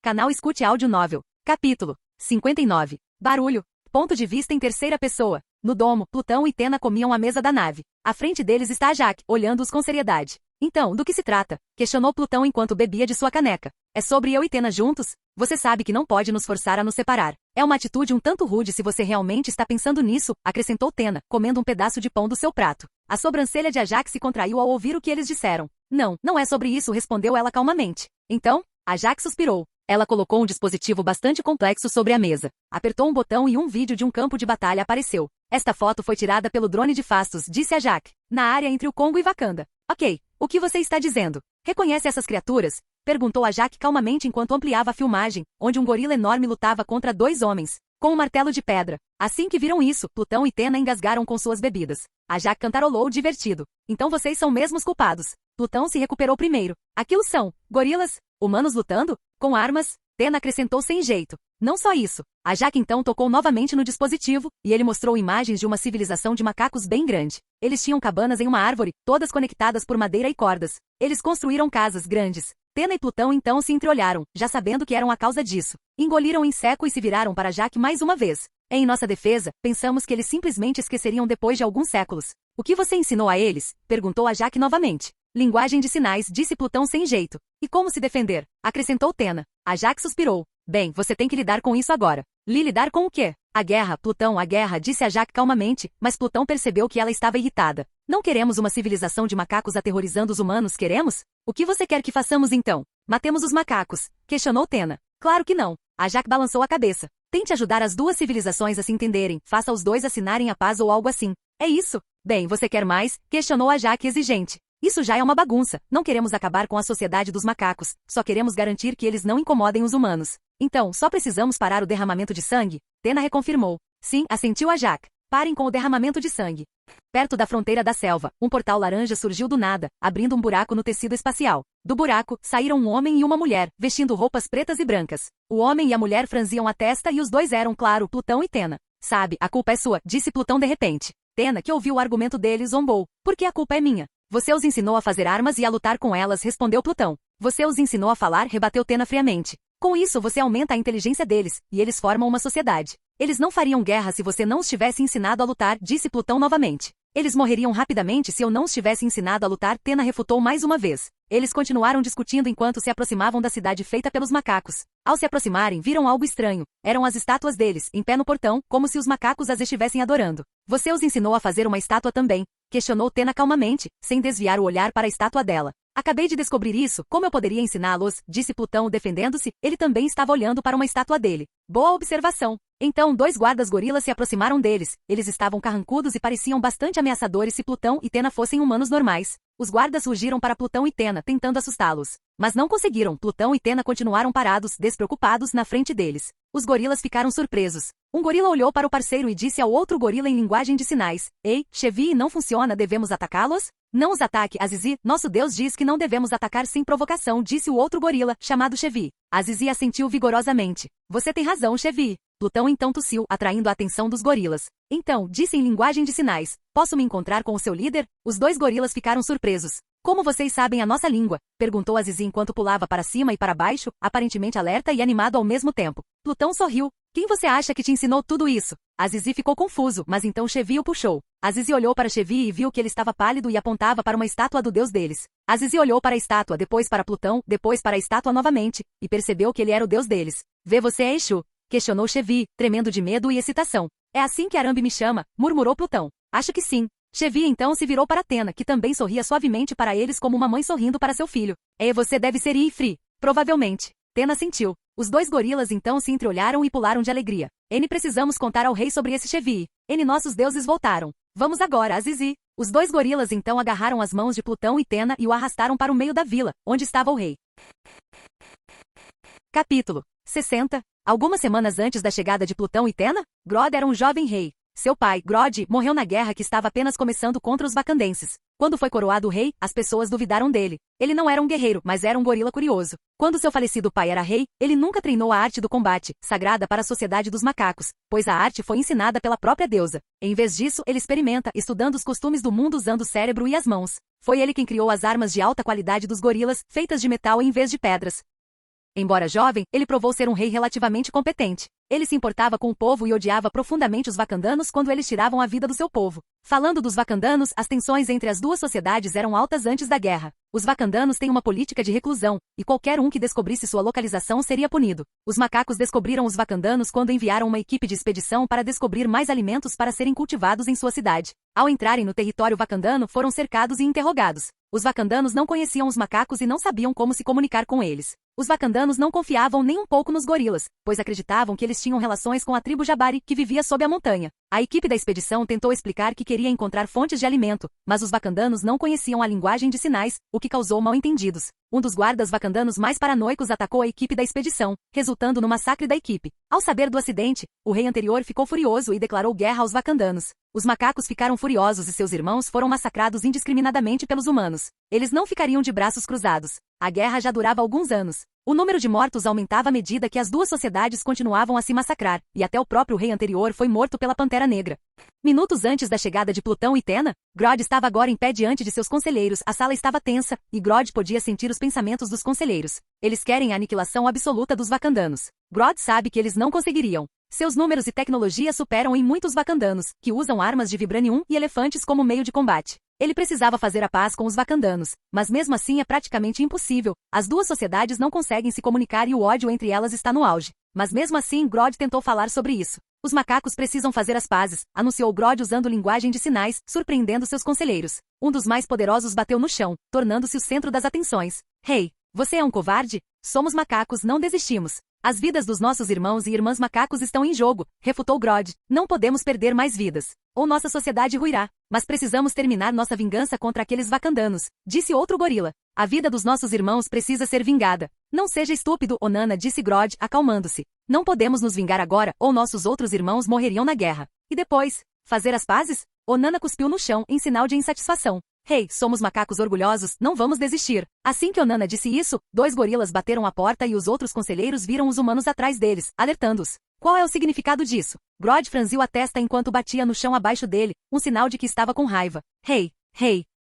Canal Escute Áudio Novel. Capítulo 59. Barulho. Ponto de vista em terceira pessoa. No domo, Plutão e Tena comiam à mesa da nave. À frente deles está a Jaque, olhando-os com seriedade. Então, do que se trata? Questionou Plutão enquanto bebia de sua caneca. É sobre eu e Tena juntos? Você sabe que não pode nos forçar a nos separar. É uma atitude um tanto rude se você realmente está pensando nisso, acrescentou Tena, comendo um pedaço de pão do seu prato. A sobrancelha de Ajax se contraiu ao ouvir o que eles disseram. Não, não é sobre isso, respondeu ela calmamente. Então? Ajax suspirou. Ela colocou um dispositivo bastante complexo sobre a mesa. Apertou um botão e um vídeo de um campo de batalha apareceu. Esta foto foi tirada pelo drone de Fastos, disse Ajax, na área entre o Congo e Wakanda. Ok, o que você está dizendo? Reconhece essas criaturas? Perguntou Ajax calmamente enquanto ampliava a filmagem, onde um gorila enorme lutava contra dois homens, com um martelo de pedra. Assim que viram isso, Plutão e Tena engasgaram com suas bebidas. Ajax cantarolou divertido. Então vocês são mesmo os culpados. Plutão se recuperou primeiro. Aquilo são gorilas? Humanos lutando? Com armas? Tena acrescentou sem jeito. Não só isso. Ajax então tocou novamente no dispositivo, e ele mostrou imagens de uma civilização de macacos bem grande. Eles tinham cabanas em uma árvore, todas conectadas por madeira e cordas. Eles construíram casas grandes. Tena e Plutão então se entreolharam, já sabendo que eram a causa disso. Engoliram em seco e se viraram para Ajax mais uma vez. Em nossa defesa, pensamos que eles simplesmente esqueceriam depois de alguns séculos. O que você ensinou a eles? Perguntou Ajax novamente. Linguagem de sinais, disse Plutão sem jeito. E como se defender? Acrescentou Tena. Ajax suspirou. Bem, você tem que lidar com isso agora. Lidar com o quê? A guerra, Plutão, a guerra, disse Ajax calmamente, mas Plutão percebeu que ela estava irritada. Não queremos uma civilização de macacos aterrorizando os humanos, queremos? O que você quer que façamos então? Matemos os macacos, questionou Tena. Claro que não. Ajax balançou a cabeça. Tente ajudar as duas civilizações a se entenderem, faça os dois assinarem a paz ou algo assim. É isso? Bem, você quer mais? Questionou Ajax exigente. Isso já é uma bagunça. Não queremos acabar com a sociedade dos macacos, só queremos garantir que eles não incomodem os humanos. Então, só precisamos parar o derramamento de sangue? Tena reconfirmou. Sim, assentiu Ajax. Parem com o derramamento de sangue. Perto da fronteira da selva, um portal laranja surgiu do nada, abrindo um buraco no tecido espacial. Do buraco, saíram um homem e uma mulher, vestindo roupas pretas e brancas. O homem e a mulher franziam a testa e os dois eram, claro, Plutão e Tena. Sabe, a culpa é sua, disse Plutão de repente. Tena, que ouviu o argumento dele, zombou. Porque a culpa é minha. Você os ensinou a fazer armas e a lutar com elas, respondeu Plutão. Você os ensinou a falar, rebateu Tena friamente. Com isso você aumenta a inteligência deles, e eles formam uma sociedade. Eles não fariam guerra se você não os tivesse ensinado a lutar, disse Plutão novamente. Eles morreriam rapidamente se eu não os tivesse ensinado a lutar, Tena refutou mais uma vez. Eles continuaram discutindo enquanto se aproximavam da cidade feita pelos macacos. Ao se aproximarem, viram algo estranho. Eram as estátuas deles, em pé no portão, como se os macacos as estivessem adorando. Você os ensinou a fazer uma estátua também? Questionou Tena calmamente, sem desviar o olhar para a estátua dela. Acabei de descobrir isso, como eu poderia ensiná-los? Disse Plutão defendendo-se, ele também estava olhando para uma estátua dele. Boa observação. Então dois guardas gorilas se aproximaram deles. Eles estavam carrancudos e pareciam bastante ameaçadores se Plutão e Tena fossem humanos normais. Os guardas rugiram para Plutão e Tena, tentando assustá-los. Mas não conseguiram. Plutão e Tena continuaram parados, despreocupados, na frente deles. Os gorilas ficaram surpresos. Um gorila olhou para o parceiro e disse ao outro gorila em linguagem de sinais. Ei, Chevi, não funciona, devemos atacá-los? Não os ataque, Azizi, nosso Deus diz que não devemos atacar sem provocação, disse o outro gorila, chamado Chevi. Azizi assentiu vigorosamente. Você tem razão, Chevi. Plutão então tossiu, atraindo a atenção dos gorilas. Então, disse em linguagem de sinais, posso me encontrar com o seu líder? Os dois gorilas ficaram surpresos. Como vocês sabem a nossa língua? Perguntou Azizi enquanto pulava para cima e para baixo, aparentemente alerta e animado ao mesmo tempo. Plutão sorriu. Quem você acha que te ensinou tudo isso? Azizi ficou confuso, mas então Chevi o puxou. Azizi olhou para Chevi e viu que ele estava pálido e apontava para uma estátua do deus deles. Azizi olhou para a estátua, depois para Plutão, depois para a estátua novamente, e percebeu que ele era o deus deles. Vê você é Exu? Questionou Chevi, tremendo de medo e excitação. É assim que Arambi me chama, murmurou Plutão. Acho que sim. Chevi então se virou para Tena, que também sorria suavemente para eles como uma mãe sorrindo para seu filho. Você deve ser Ifri. Provavelmente. Tena sentiu. Os dois gorilas então se entreolharam e pularam de alegria. Precisamos contar ao rei sobre esse Chevi. Nossos deuses voltaram. Vamos agora, Azizi. Os dois gorilas então agarraram as mãos de Plutão e Tena e o arrastaram para o meio da vila, onde estava o rei. Capítulo 60. Algumas semanas antes da chegada de Plutão e Tena, Grodd era um jovem rei. Seu pai, Grodd, morreu na guerra que estava apenas começando contra os vacandenses. Quando foi coroado rei, as pessoas duvidaram dele. Ele não era um guerreiro, mas era um gorila curioso. Quando seu falecido pai era rei, ele nunca treinou a arte do combate, sagrada para a sociedade dos macacos, pois a arte foi ensinada pela própria deusa. Em vez disso, ele experimenta, estudando os costumes do mundo usando o cérebro e as mãos. Foi ele quem criou as armas de alta qualidade dos gorilas, feitas de metal em vez de pedras. Embora jovem, ele provou ser um rei relativamente competente. Ele se importava com o povo e odiava profundamente os vacandanos quando eles tiravam a vida do seu povo. Falando dos vacandanos, as tensões entre as duas sociedades eram altas antes da guerra. Os vacandanos têm uma política de reclusão, e qualquer um que descobrisse sua localização seria punido. Os macacos descobriram os vacandanos quando enviaram uma equipe de expedição para descobrir mais alimentos para serem cultivados em sua cidade. Ao entrarem no território vacandano, foram cercados e interrogados. Os vacandanos não conheciam os macacos e não sabiam como se comunicar com eles. Os vacandanos não confiavam nem um pouco nos gorilas, pois acreditavam que eles tinham relações com a tribo Jabari, que vivia sob a montanha. A equipe da expedição tentou explicar que queria encontrar fontes de alimento, mas os vacandanos não conheciam a linguagem de sinais, o que causou mal-entendidos. Um dos guardas vacandanos mais paranoicos atacou a equipe da expedição, resultando no massacre da equipe. Ao saber do acidente, o rei anterior ficou furioso e declarou guerra aos vacandanos. Os macacos ficaram furiosos e seus irmãos foram massacrados indiscriminadamente pelos humanos. Eles não ficariam de braços cruzados. A guerra já durava alguns anos. O número de mortos aumentava à medida que as duas sociedades continuavam a se massacrar, e até o próprio rei anterior foi morto pela Pantera Negra. Minutos antes da chegada de Plutão e Tena, Grodd estava agora em pé diante de seus conselheiros. A sala estava tensa, e Grodd podia sentir os pensamentos dos conselheiros. Eles querem a aniquilação absoluta dos vacandanos. Grodd sabe que eles não conseguiriam. Seus números e tecnologia superam em muitos vacandanos, que usam armas de vibranium e elefantes como meio de combate. Ele precisava fazer a paz com os vacandanos, mas mesmo assim é praticamente impossível. As duas sociedades não conseguem se comunicar e o ódio entre elas está no auge. Mas mesmo assim, Grodd tentou falar sobre isso. Os macacos precisam fazer as pazes, anunciou Grodd usando linguagem de sinais, surpreendendo seus conselheiros. Um dos mais poderosos bateu no chão, tornando-se o centro das atenções. Rei, você é um covarde? Somos macacos, não desistimos. As vidas dos nossos irmãos e irmãs macacos estão em jogo, refutou Grodd. Não podemos perder mais vidas, ou nossa sociedade ruirá. Mas precisamos terminar nossa vingança contra aqueles vacandanos, disse outro gorila. A vida dos nossos irmãos precisa ser vingada. Não seja estúpido, Onana, disse Grodd, acalmando-se. Não podemos nos vingar agora, ou nossos outros irmãos morreriam na guerra. E depois? Fazer as pazes? Onana cuspiu no chão, em sinal de insatisfação. Rei, somos macacos orgulhosos, não vamos desistir. Assim que Onana disse isso, 2 gorilas bateram a porta e os outros conselheiros viram os humanos atrás deles, alertando-os. Qual é o significado disso? Grodd franziu a testa enquanto batia no chão abaixo dele, um sinal de que estava com raiva. Rei,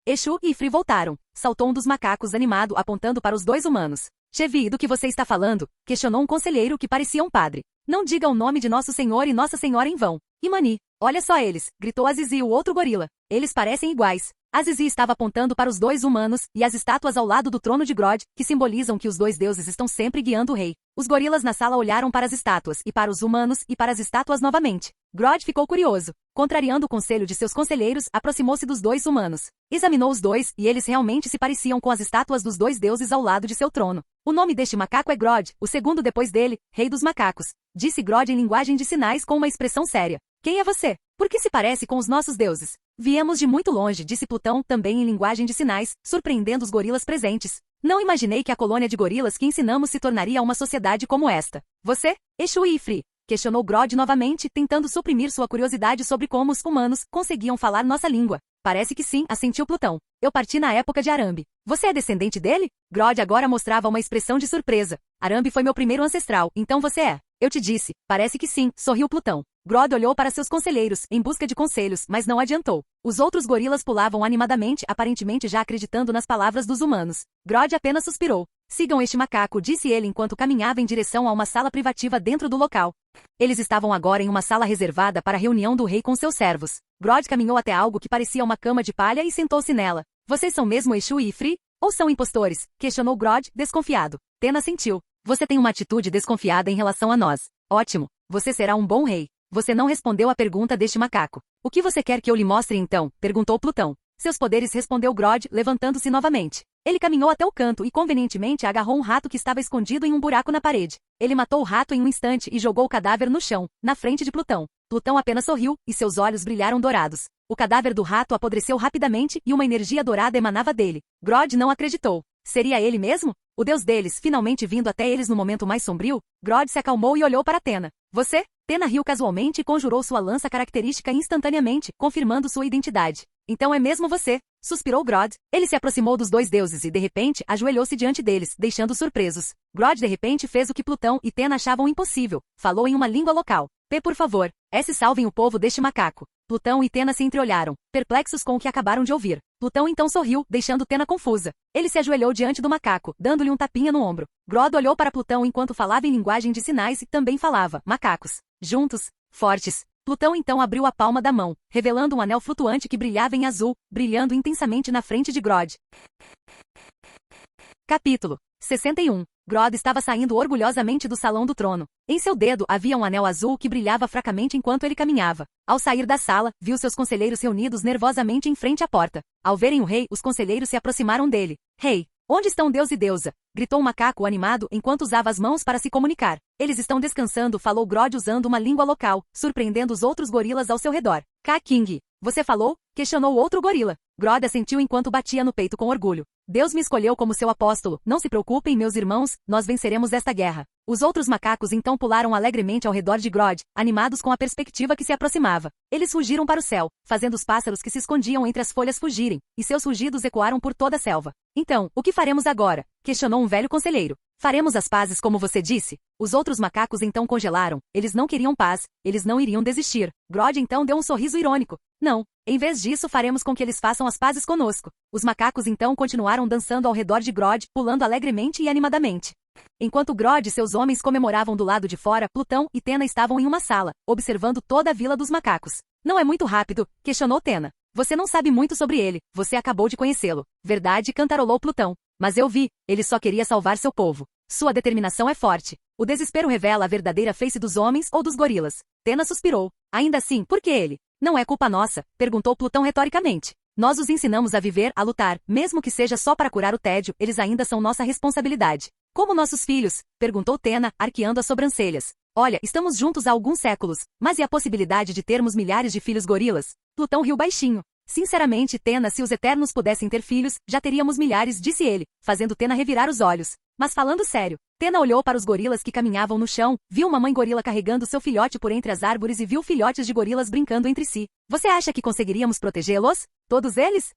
Exu e Ifri voltaram, saltou um dos macacos animado apontando para os 2 humanos. Chevi, do que você está falando? Questionou um conselheiro que parecia um padre. Não diga o nome de Nosso Senhor e Nossa Senhora em vão. Imani, olha só eles, gritou Azizi, o outro gorila. Eles parecem iguais. Azizi estava apontando para os 2 humanos e as estátuas ao lado do trono de Grodd, que simbolizam que os 2 deuses estão sempre guiando o rei. Os gorilas na sala olharam para as estátuas, e para os humanos, e para as estátuas novamente. Grodd ficou curioso. Contrariando o conselho de seus conselheiros, aproximou-se dos 2 humanos. Examinou os 2, e eles realmente se pareciam com as estátuas dos 2 deuses ao lado de seu trono. O nome deste macaco é Grodd, o segundo depois dele, Rei dos Macacos. Disse Grodd em linguagem de sinais com uma expressão séria. Quem é você? Por que se parece com os nossos deuses? Viemos de muito longe, disse Plutão, também em linguagem de sinais, surpreendendo os gorilas presentes. Não imaginei que a colônia de gorilas que ensinamos se tornaria uma sociedade como esta. Você? Exu e Ifri? Questionou Grodd novamente, tentando suprimir sua curiosidade sobre como os humanos conseguiam falar nossa língua. Parece que sim, assentiu Plutão. Eu parti na época de Arambe. Você é descendente dele? Grodd agora mostrava uma expressão de surpresa. Arambe foi meu primeiro ancestral, então você é. Eu te disse, parece que sim, sorriu Plutão. Grodd olhou para seus conselheiros, em busca de conselhos, mas não adiantou. Os outros gorilas pulavam animadamente, aparentemente já acreditando nas palavras dos humanos. Grodd apenas suspirou. Sigam este macaco, disse ele enquanto caminhava em direção a uma sala privativa dentro do local. Eles estavam agora em uma sala reservada para a reunião do rei com seus servos. Grodd caminhou até algo que parecia uma cama de palha e sentou-se nela. Vocês são mesmo Exu e Ifri? Ou são impostores? Questionou Grodd, desconfiado. Tena sentiu. Você tem uma atitude desconfiada em relação a nós. Ótimo. Você será um bom rei. Você não respondeu à pergunta deste macaco. O que você quer que eu lhe mostre então? Perguntou Plutão. Seus poderes, respondeu Grodd, levantando-se novamente. Ele caminhou até o canto e convenientemente agarrou um rato que estava escondido em um buraco na parede. Ele matou o rato em um instante e jogou o cadáver no chão, na frente de Plutão. Plutão apenas sorriu, e seus olhos brilharam dourados. O cadáver do rato apodreceu rapidamente e uma energia dourada emanava dele. Grodd não acreditou. Seria ele mesmo? O deus deles, finalmente vindo até eles no momento mais sombrio? Grodd se acalmou e olhou para Tena. Você? Tena riu casualmente e conjurou sua lança característica instantaneamente, confirmando sua identidade. Então é mesmo você, suspirou Grodd. Ele se aproximou dos dois deuses e, de repente, ajoelhou-se diante deles, deixando-os surpresos. Grodd de repente fez o que Plutão e Tena achavam impossível. Falou em uma língua local. Por favor, salvem o povo deste macaco. Plutão e Tena se entreolharam, perplexos com o que acabaram de ouvir. Plutão então sorriu, deixando Tena confusa. Ele se ajoelhou diante do macaco, dando-lhe um tapinha no ombro. Grodd olhou para Plutão enquanto falava em linguagem de sinais e também falava, macacos. Juntos, fortes. Plutão então abriu a palma da mão, revelando um anel flutuante que brilhava em azul, brilhando intensamente na frente de Grodd. Capítulo 61. Grodd estava saindo orgulhosamente do salão do trono. Em seu dedo havia um anel azul que brilhava fracamente enquanto ele caminhava. Ao sair da sala, viu seus conselheiros reunidos nervosamente em frente à porta. Ao verem o rei, os conselheiros se aproximaram dele. Rei, onde estão Deus e Deusa? Gritou o macaco animado enquanto usava as mãos para se comunicar. Eles estão descansando, falou Grodd usando uma língua local, surpreendendo os outros gorilas ao seu redor. King, você falou? Questionou outro gorila. Grodd assentiu enquanto batia no peito com orgulho. Deus me escolheu como seu apóstolo. Não se preocupem, meus irmãos, nós venceremos esta guerra. Os outros macacos então pularam alegremente ao redor de Grodd, animados com a perspectiva que se aproximava. Eles fugiram para o céu, fazendo os pássaros que se escondiam entre as folhas fugirem, e seus rugidos ecoaram por toda a selva. Então, o que faremos agora? Questionou um velho conselheiro. Faremos as pazes como você disse? Os outros macacos então congelaram. Eles não queriam paz, eles não iriam desistir. Grodd então deu um sorriso irônico. Não, em vez disso faremos com que eles façam as pazes conosco. Os macacos então continuaram dançando ao redor de Grodd, pulando alegremente e animadamente. Enquanto Grodd e seus homens comemoravam do lado de fora, Plutão e Tena estavam em uma sala, observando toda a vila dos macacos. Não é muito rápido? Questionou Tena. Você não sabe muito sobre ele, você acabou de conhecê-lo. Verdade, cantarolou Plutão. Mas eu vi, ele só queria salvar seu povo. Sua determinação é forte. O desespero revela a verdadeira face dos homens ou dos gorilas. Tena suspirou. Ainda assim, por que ele? Não é culpa nossa, perguntou Plutão retoricamente. Nós os ensinamos a viver, a lutar, mesmo que seja só para curar o tédio, eles ainda são nossa responsabilidade. Como nossos filhos? Perguntou Tena, arqueando as sobrancelhas. Olha, estamos juntos há alguns séculos, mas e a possibilidade de termos milhares de filhos gorilas? Plutão riu baixinho. Sinceramente, Tena, se os Eternos pudessem ter filhos, já teríamos milhares, disse ele, fazendo Tena revirar os olhos. Mas falando sério, Tena olhou para os gorilas que caminhavam no chão, viu uma mãe gorila carregando seu filhote por entre as árvores e viu filhotes de gorilas brincando entre si. Você acha que conseguiríamos protegê-los? Todos eles?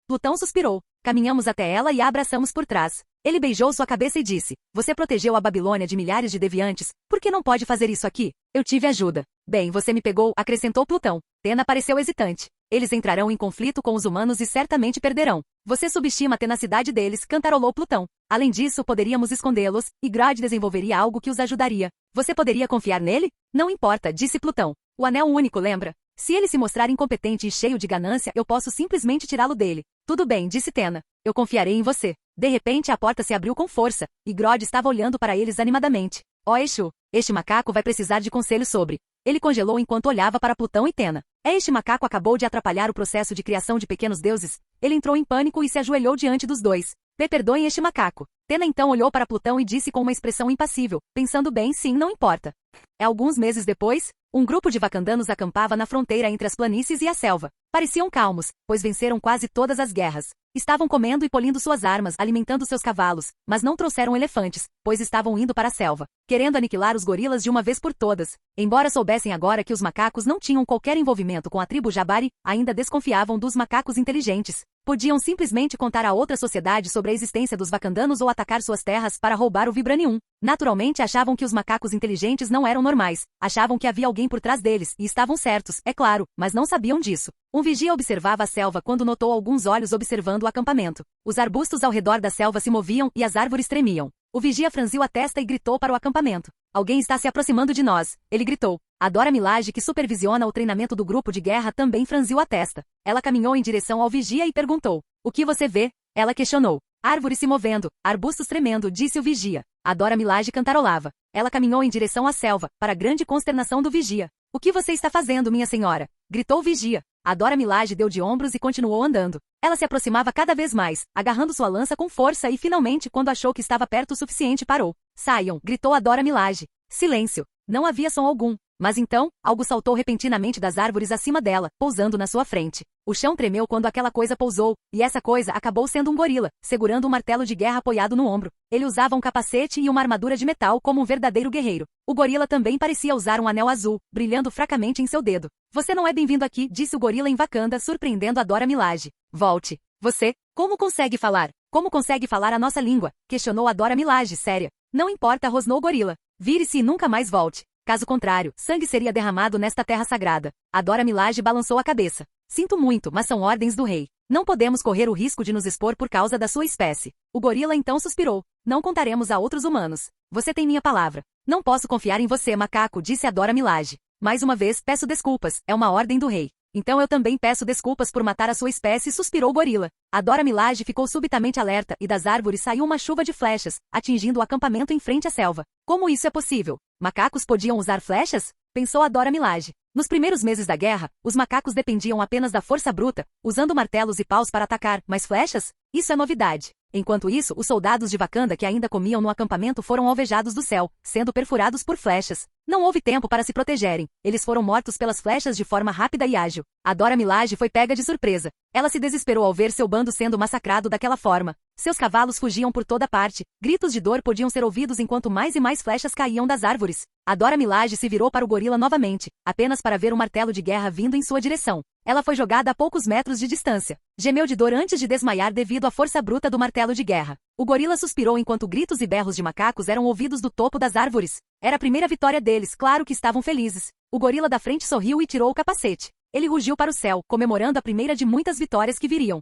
Plutão suspirou. Caminhamos até ela e a abraçamos por trás. Ele beijou sua cabeça e disse, você protegeu a Babilônia de milhares de deviantes, por que não pode fazer isso aqui? Eu tive ajuda. Bem, você me pegou, acrescentou Plutão. Tena pareceu hesitante. Eles entrarão em conflito com os humanos e certamente perderão. Você subestima a tenacidade deles, cantarolou Plutão. Além disso, poderíamos escondê-los, e Grodd desenvolveria algo que os ajudaria. Você poderia confiar nele? Não importa, disse Plutão. O anel único, lembra? Se ele se mostrar incompetente e cheio de ganância, eu posso simplesmente tirá-lo dele. Tudo bem, disse Tena. Eu confiarei em você. De repente a porta se abriu com força, e Grodd estava olhando para eles animadamente. Ó Exu, este macaco vai precisar de conselho sobre. Ele congelou enquanto olhava para Plutão e Tena. Este macaco acabou de atrapalhar o processo de criação de pequenos deuses. Ele entrou em pânico e se ajoelhou diante dos dois. Perdoem este macaco. Tena então olhou para Plutão e disse com uma expressão impassível, pensando bem, sim, não importa. Alguns meses depois, um grupo de vacandanos acampava na fronteira entre as planícies e a selva. Pareciam calmos, pois venceram quase todas as guerras. Estavam comendo e polindo suas armas, alimentando seus cavalos, mas não trouxeram elefantes, pois estavam indo para a selva, querendo aniquilar os gorilas de uma vez por todas. Embora soubessem agora que os macacos não tinham qualquer envolvimento com a tribo Jabari, ainda desconfiavam dos macacos inteligentes. Podiam simplesmente contar a outra sociedade sobre a existência dos vacandanos ou atacar suas terras para roubar o Vibranium. Naturalmente achavam que os macacos inteligentes não eram normais, achavam que havia alguém por trás deles, e estavam certos, é claro, mas não sabiam disso. Um vigia observava a selva quando notou alguns olhos observando o acampamento. Os arbustos ao redor da selva se moviam e as árvores tremiam. O vigia franziu a testa e gritou para o acampamento. Alguém está se aproximando de nós, ele gritou. A Dora Milaje, que supervisiona o treinamento do grupo de guerra, também franziu a testa. Ela caminhou em direção ao vigia e perguntou. O que você vê? Ela questionou. Árvores se movendo, arbustos tremendo, disse o vigia. A Dora Milaje cantarolava. Ela caminhou em direção à selva, para grande consternação do vigia. O que você está fazendo, minha senhora? Gritou o vigia. A Dora Milaje deu de ombros e continuou andando. Ela se aproximava cada vez mais, agarrando sua lança com força e finalmente, quando achou que estava perto o suficiente, parou. Saiam, gritou a Dora Milaje. Silêncio. Não havia som algum. Mas então, algo saltou repentinamente das árvores acima dela, pousando na sua frente. O chão tremeu quando aquela coisa pousou, e essa coisa acabou sendo um gorila, segurando um martelo de guerra apoiado no ombro. Ele usava um capacete e uma armadura de metal como um verdadeiro guerreiro. O gorila também parecia usar um anel azul, brilhando fracamente em seu dedo. Você não é bem-vindo aqui, disse o gorila em Wakanda, surpreendendo a Dora Milaje. Volte. Você, como consegue falar? Como consegue falar a nossa língua? Questionou a Dora Milaje, séria. Não importa, rosnou o gorila. Vire-se e nunca mais volte. Caso contrário, sangue seria derramado nesta terra sagrada. A Dora Milaje balançou a cabeça. Sinto muito, mas são ordens do rei. Não podemos correr o risco de nos expor por causa da sua espécie. O gorila então suspirou. Não contaremos a outros humanos. Você tem minha palavra. Não posso confiar em você, macaco, disse a Dora Milaje. Mais uma vez, peço desculpas, é uma ordem do rei. Então eu também peço desculpas por matar a sua espécie, suspirou o gorila. A Dora Milaje ficou subitamente alerta e das árvores saiu uma chuva de flechas, atingindo o acampamento em frente à selva. Como isso é possível? Macacos podiam usar flechas? Pensou a Dora Milaje. Nos primeiros meses da guerra, os macacos dependiam apenas da força bruta, usando martelos e paus para atacar, mas flechas? Isso é novidade. Enquanto isso, os soldados de Wakanda que ainda comiam no acampamento foram alvejados do céu, sendo perfurados por flechas. Não houve tempo para se protegerem. Eles foram mortos pelas flechas de forma rápida e ágil. A Dora Milaje foi pega de surpresa. Ela se desesperou ao ver seu bando sendo massacrado daquela forma. Seus cavalos fugiam por toda parte. Gritos de dor podiam ser ouvidos enquanto mais e mais flechas caíam das árvores. A Dora Milaje se virou para o gorila novamente, apenas para ver um martelo de guerra vindo em sua direção. Ela foi jogada a poucos metros de distância. Gemeu de dor antes de desmaiar devido à força bruta do martelo de guerra. O gorila suspirou enquanto gritos e berros de macacos eram ouvidos do topo das árvores. Era a primeira vitória deles, claro que estavam felizes. O gorila da frente sorriu e tirou o capacete. Ele rugiu para o céu, comemorando a primeira de muitas vitórias que viriam.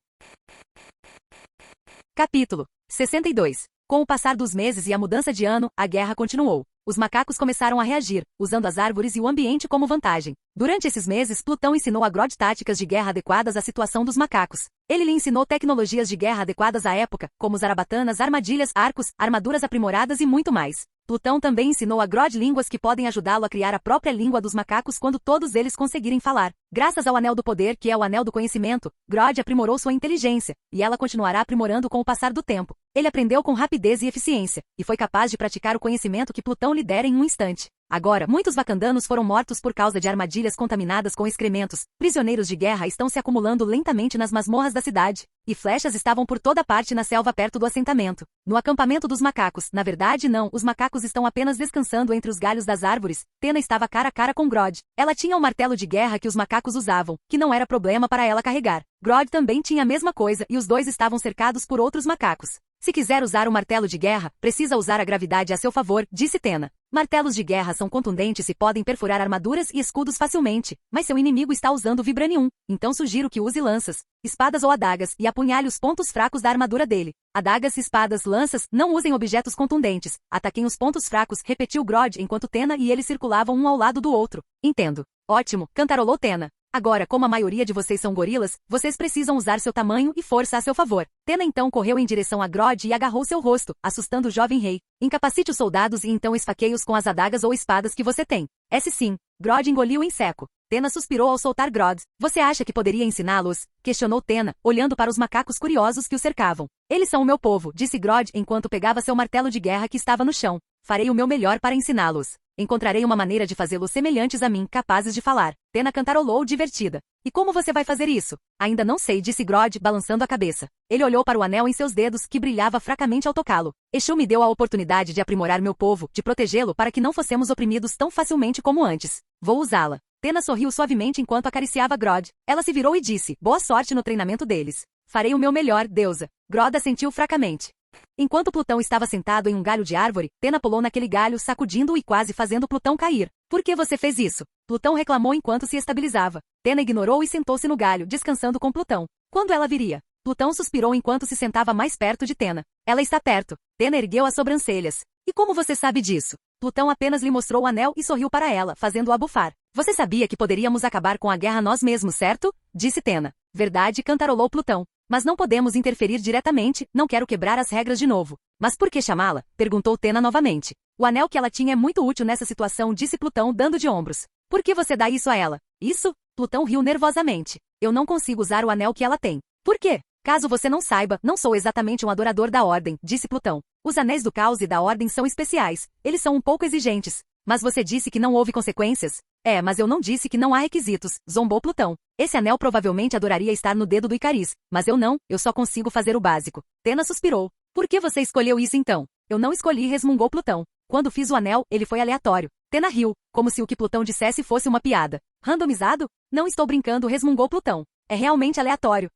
Capítulo 62. Com o passar dos meses e a mudança de ano, a guerra continuou. Os macacos começaram a reagir, usando as árvores e o ambiente como vantagem. Durante esses meses, Plutão ensinou a Grodd táticas de guerra adequadas à situação dos macacos. Ele lhe ensinou tecnologias de guerra adequadas à época, como zarabatanas, armadilhas, arcos, armaduras aprimoradas e muito mais. Plutão também ensinou a Grodd línguas que podem ajudá-lo a criar a própria língua dos macacos quando todos eles conseguirem falar. Graças ao Anel do Poder, que é o Anel do Conhecimento, Grodd aprimorou sua inteligência, e ela continuará aprimorando com o passar do tempo. Ele aprendeu com rapidez e eficiência, e foi capaz de praticar o conhecimento que Plutão lhe dera em um instante. Agora, muitos wakandanos foram mortos por causa de armadilhas contaminadas com excrementos. Prisioneiros de guerra estão se acumulando lentamente nas masmorras da cidade, e flechas estavam por toda parte na selva perto do assentamento. No acampamento dos macacos, na verdade não, os macacos estão apenas descansando entre os galhos das árvores. Tena estava cara a cara com Grodd. Ela tinha o martelo de guerra que os macacos usavam, que não era problema para ela carregar. Grodd também tinha a mesma coisa e os dois estavam cercados por outros macacos. Se quiser usar o martelo de guerra, precisa usar a gravidade a seu favor, disse Tena. Martelos de guerra são contundentes e podem perfurar armaduras e escudos facilmente, mas seu inimigo está usando vibranium, então sugiro que use lanças, espadas ou adagas e apunhale os pontos fracos da armadura dele. Adagas, espadas, lanças, não usem objetos contundentes, ataquem os pontos fracos, repetiu Grodd enquanto Tena e ele circulavam um ao lado do outro. Entendo. Ótimo, cantarolou Tena. Agora, como a maioria de vocês são gorilas, vocês precisam usar seu tamanho e força a seu favor. Tena então correu em direção a Grodd e agarrou seu rosto, assustando o jovem rei. Incapacite os soldados e então esfaqueie-os com as adagas ou espadas que você tem. Esse sim. Grodd engoliu em seco. Tena suspirou ao soltar Grodd. Você acha que poderia ensiná-los? Questionou Tena, olhando para os macacos curiosos que o cercavam. Eles são o meu povo, disse Grodd enquanto pegava seu martelo de guerra que estava no chão. Farei o meu melhor para ensiná-los. Encontrarei uma maneira de fazê-los semelhantes a mim, capazes de falar. Tena cantarolou divertida. E como você vai fazer isso? Ainda não sei, disse Grodd, balançando a cabeça. Ele olhou para o anel em seus dedos, que brilhava fracamente ao tocá-lo. Exu me deu a oportunidade de aprimorar meu povo, de protegê-lo para que não fossemos oprimidos tão facilmente como antes. Vou usá-la. Tena sorriu suavemente enquanto acariciava Grodd. Ela se virou e disse, boa sorte no treinamento deles. Farei o meu melhor, deusa. Grodd assentiu fracamente. Enquanto Plutão estava sentado em um galho de árvore, Tena pulou naquele galho, sacudindo-o e quase fazendo Plutão cair. Por que você fez isso? Plutão reclamou enquanto se estabilizava. Tena ignorou e sentou-se no galho, descansando com Plutão. Quando ela viria? Plutão suspirou enquanto se sentava mais perto de Tena. Ela está perto. Tena ergueu as sobrancelhas. E como você sabe disso? Plutão apenas lhe mostrou o anel e sorriu para ela, fazendo-a bufar. Você sabia que poderíamos acabar com a guerra nós mesmos, certo? Disse Tena. Verdade, cantarolou Plutão. Mas não podemos interferir diretamente, não quero quebrar as regras de novo. Mas por que chamá-la? Perguntou Tena novamente. O anel que ela tinha é muito útil nessa situação, disse Plutão dando de ombros. Por que você dá isso a ela? Isso? Plutão riu nervosamente. Eu não consigo usar o anel que ela tem. Por quê? Caso você não saiba, não sou exatamente um adorador da Ordem, disse Plutão. Os anéis do caos e da Ordem são especiais. Eles são um pouco exigentes. Mas você disse que não houve consequências? É, mas eu não disse que não há requisitos, zombou Plutão. Esse anel provavelmente adoraria estar no dedo do Icariz, mas eu não, eu só consigo fazer o básico. Tena suspirou. Por que você escolheu isso então? Eu não escolhi, resmungou Plutão. Quando fiz o anel, ele foi aleatório. Tena riu, como se o que Plutão dissesse fosse uma piada. Randomizado? Não estou brincando, resmungou Plutão. É realmente aleatório.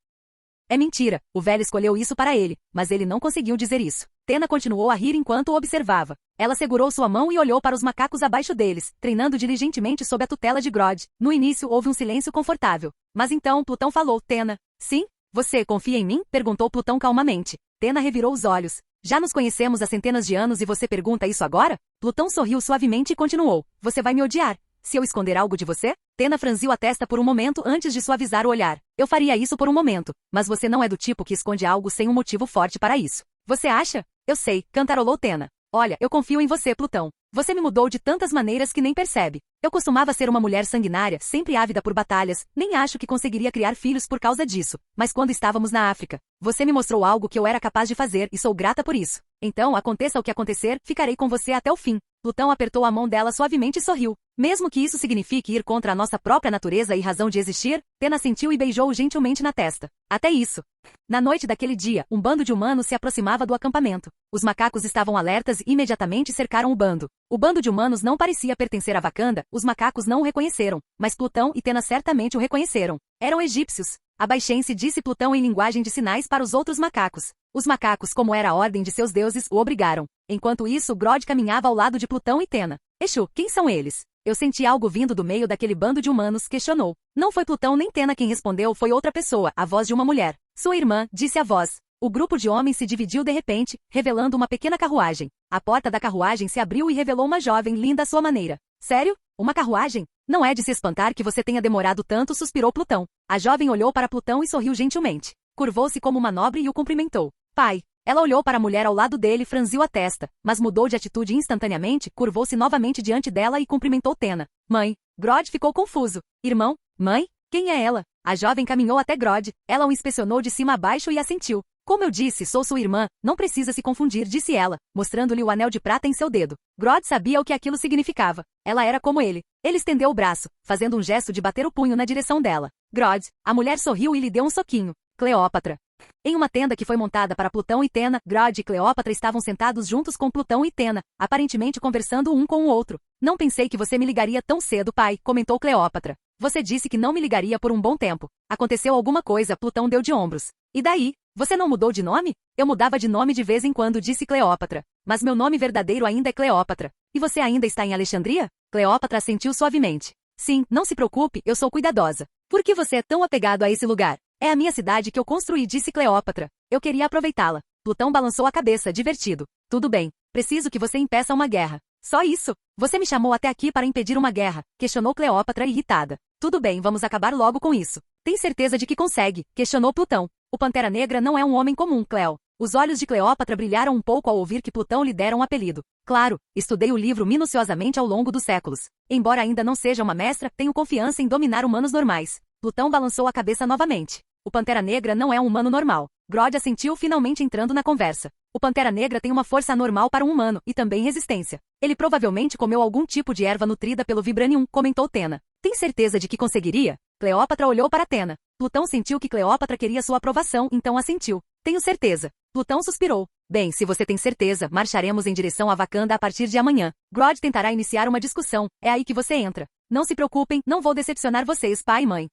É mentira, o velho escolheu isso para ele, mas ele não conseguiu dizer isso. Tena continuou a rir enquanto o observava. Ela segurou sua mão e olhou para os macacos abaixo deles, treinando diligentemente sob a tutela de Grodd. No início houve um silêncio confortável. Mas então Plutão falou, Tena. Sim? Você confia em mim? Perguntou Plutão calmamente. Tena revirou os olhos. Já nos conhecemos há centenas de anos e você pergunta isso agora? Plutão sorriu suavemente e continuou. Você vai me odiar. Se eu esconder algo de você? Tena franziu a testa por um momento antes de suavizar o olhar. Eu faria isso por um momento, mas você não é do tipo que esconde algo sem um motivo forte para isso. Você acha? Eu sei, cantarolou Tena. Olha, eu confio em você, Plutão. Você me mudou de tantas maneiras que nem percebe. Eu costumava ser uma mulher sanguinária, sempre ávida por batalhas, nem acho que conseguiria criar filhos por causa disso. Mas quando estávamos na África, você me mostrou algo que eu era capaz de fazer e sou grata por isso. Então, aconteça o que acontecer, ficarei com você até o fim. Plutão apertou a mão dela suavemente e sorriu. Mesmo que isso signifique ir contra a nossa própria natureza e razão de existir, Tena sentiu e beijou-o gentilmente na testa. Até isso. Na noite daquele dia, um bando de humanos se aproximava do acampamento. Os macacos estavam alertas e imediatamente cercaram o bando. O bando de humanos não parecia pertencer a Wakanda, os macacos não o reconheceram, mas Plutão e Tena certamente o reconheceram. Eram egípcios. Abaixem-se, disse Plutão em linguagem de sinais para os outros macacos. Os macacos, como era a ordem de seus deuses, o obrigaram. Enquanto isso, Grodd caminhava ao lado de Plutão e Tena. Exu, quem são eles? Eu senti algo vindo do meio daquele bando de humanos, questionou. Não foi Plutão nem Tena quem respondeu, foi outra pessoa, a voz de uma mulher. Sua irmã, disse a voz. O grupo de homens se dividiu de repente, revelando uma pequena carruagem. A porta da carruagem se abriu e revelou uma jovem linda à sua maneira. Sério? Uma carruagem? Não é de se espantar que você tenha demorado tanto, suspirou Plutão. A jovem olhou para Plutão e sorriu gentilmente. Curvou-se como uma nobre e o cumprimentou. Pai. Ela olhou para a mulher ao lado dele e franziu a testa, mas mudou de atitude instantaneamente, curvou-se novamente diante dela e cumprimentou Tena. Mãe. Grodd ficou confuso. Irmão? Mãe? Quem é ela? A jovem caminhou até Grodd. Ela o inspecionou de cima a baixo e assentiu. Como eu disse, sou sua irmã, não precisa se confundir, disse ela, mostrando-lhe o anel de prata em seu dedo. Grodd sabia o que aquilo significava. Ela era como ele. Ele estendeu o braço, fazendo um gesto de bater o punho na direção dela. Grodd. A mulher sorriu e lhe deu um soquinho. Cleópatra. Em uma tenda que foi montada para Plutão e Tena, Grodd e Cleópatra estavam sentados juntos com Plutão e Tena, aparentemente conversando um com o outro. Não pensei que você me ligaria tão cedo, pai, comentou Cleópatra. Você disse que não me ligaria por um bom tempo. Aconteceu alguma coisa, Plutão deu de ombros. E daí? Você não mudou de nome? Eu mudava de nome de vez em quando, disse Cleópatra. Mas meu nome verdadeiro ainda é Cleópatra. E você ainda está em Alexandria? Cleópatra assentiu suavemente. Sim, não se preocupe, eu sou cuidadosa. Por que você é tão apegado a esse lugar? É a minha cidade que eu construí, disse Cleópatra. Eu queria aproveitá-la. Plutão balançou a cabeça, divertido. Tudo bem. Preciso que você impeça uma guerra. Só isso? Você me chamou até aqui para impedir uma guerra, questionou Cleópatra irritada. Tudo bem, vamos acabar logo com isso. Tem certeza de que consegue? Questionou Plutão. O Pantera Negra não é um homem comum, Cleo. Os olhos de Cleópatra brilharam um pouco ao ouvir que Plutão lhe dera um apelido. Claro, estudei o livro minuciosamente ao longo dos séculos. Embora ainda não seja uma mestra, tenho confiança em dominar humanos normais. Plutão balançou a cabeça novamente. O Pantera Negra não é um humano normal. Grodd assentiu, finalmente entrando na conversa. O Pantera Negra tem uma força anormal para um humano, e também resistência. Ele provavelmente comeu algum tipo de erva nutrida pelo Vibranium, comentou Tena. Tem certeza de que conseguiria? Cleópatra olhou para Tena. Plutão sentiu que Cleópatra queria sua aprovação, então assentiu. Tenho certeza. Plutão suspirou. Bem, se você tem certeza, marcharemos em direção a Wakanda a partir de amanhã. Grodd tentará iniciar uma discussão. É aí que você entra. Não se preocupem, não vou decepcionar vocês, pai e mãe.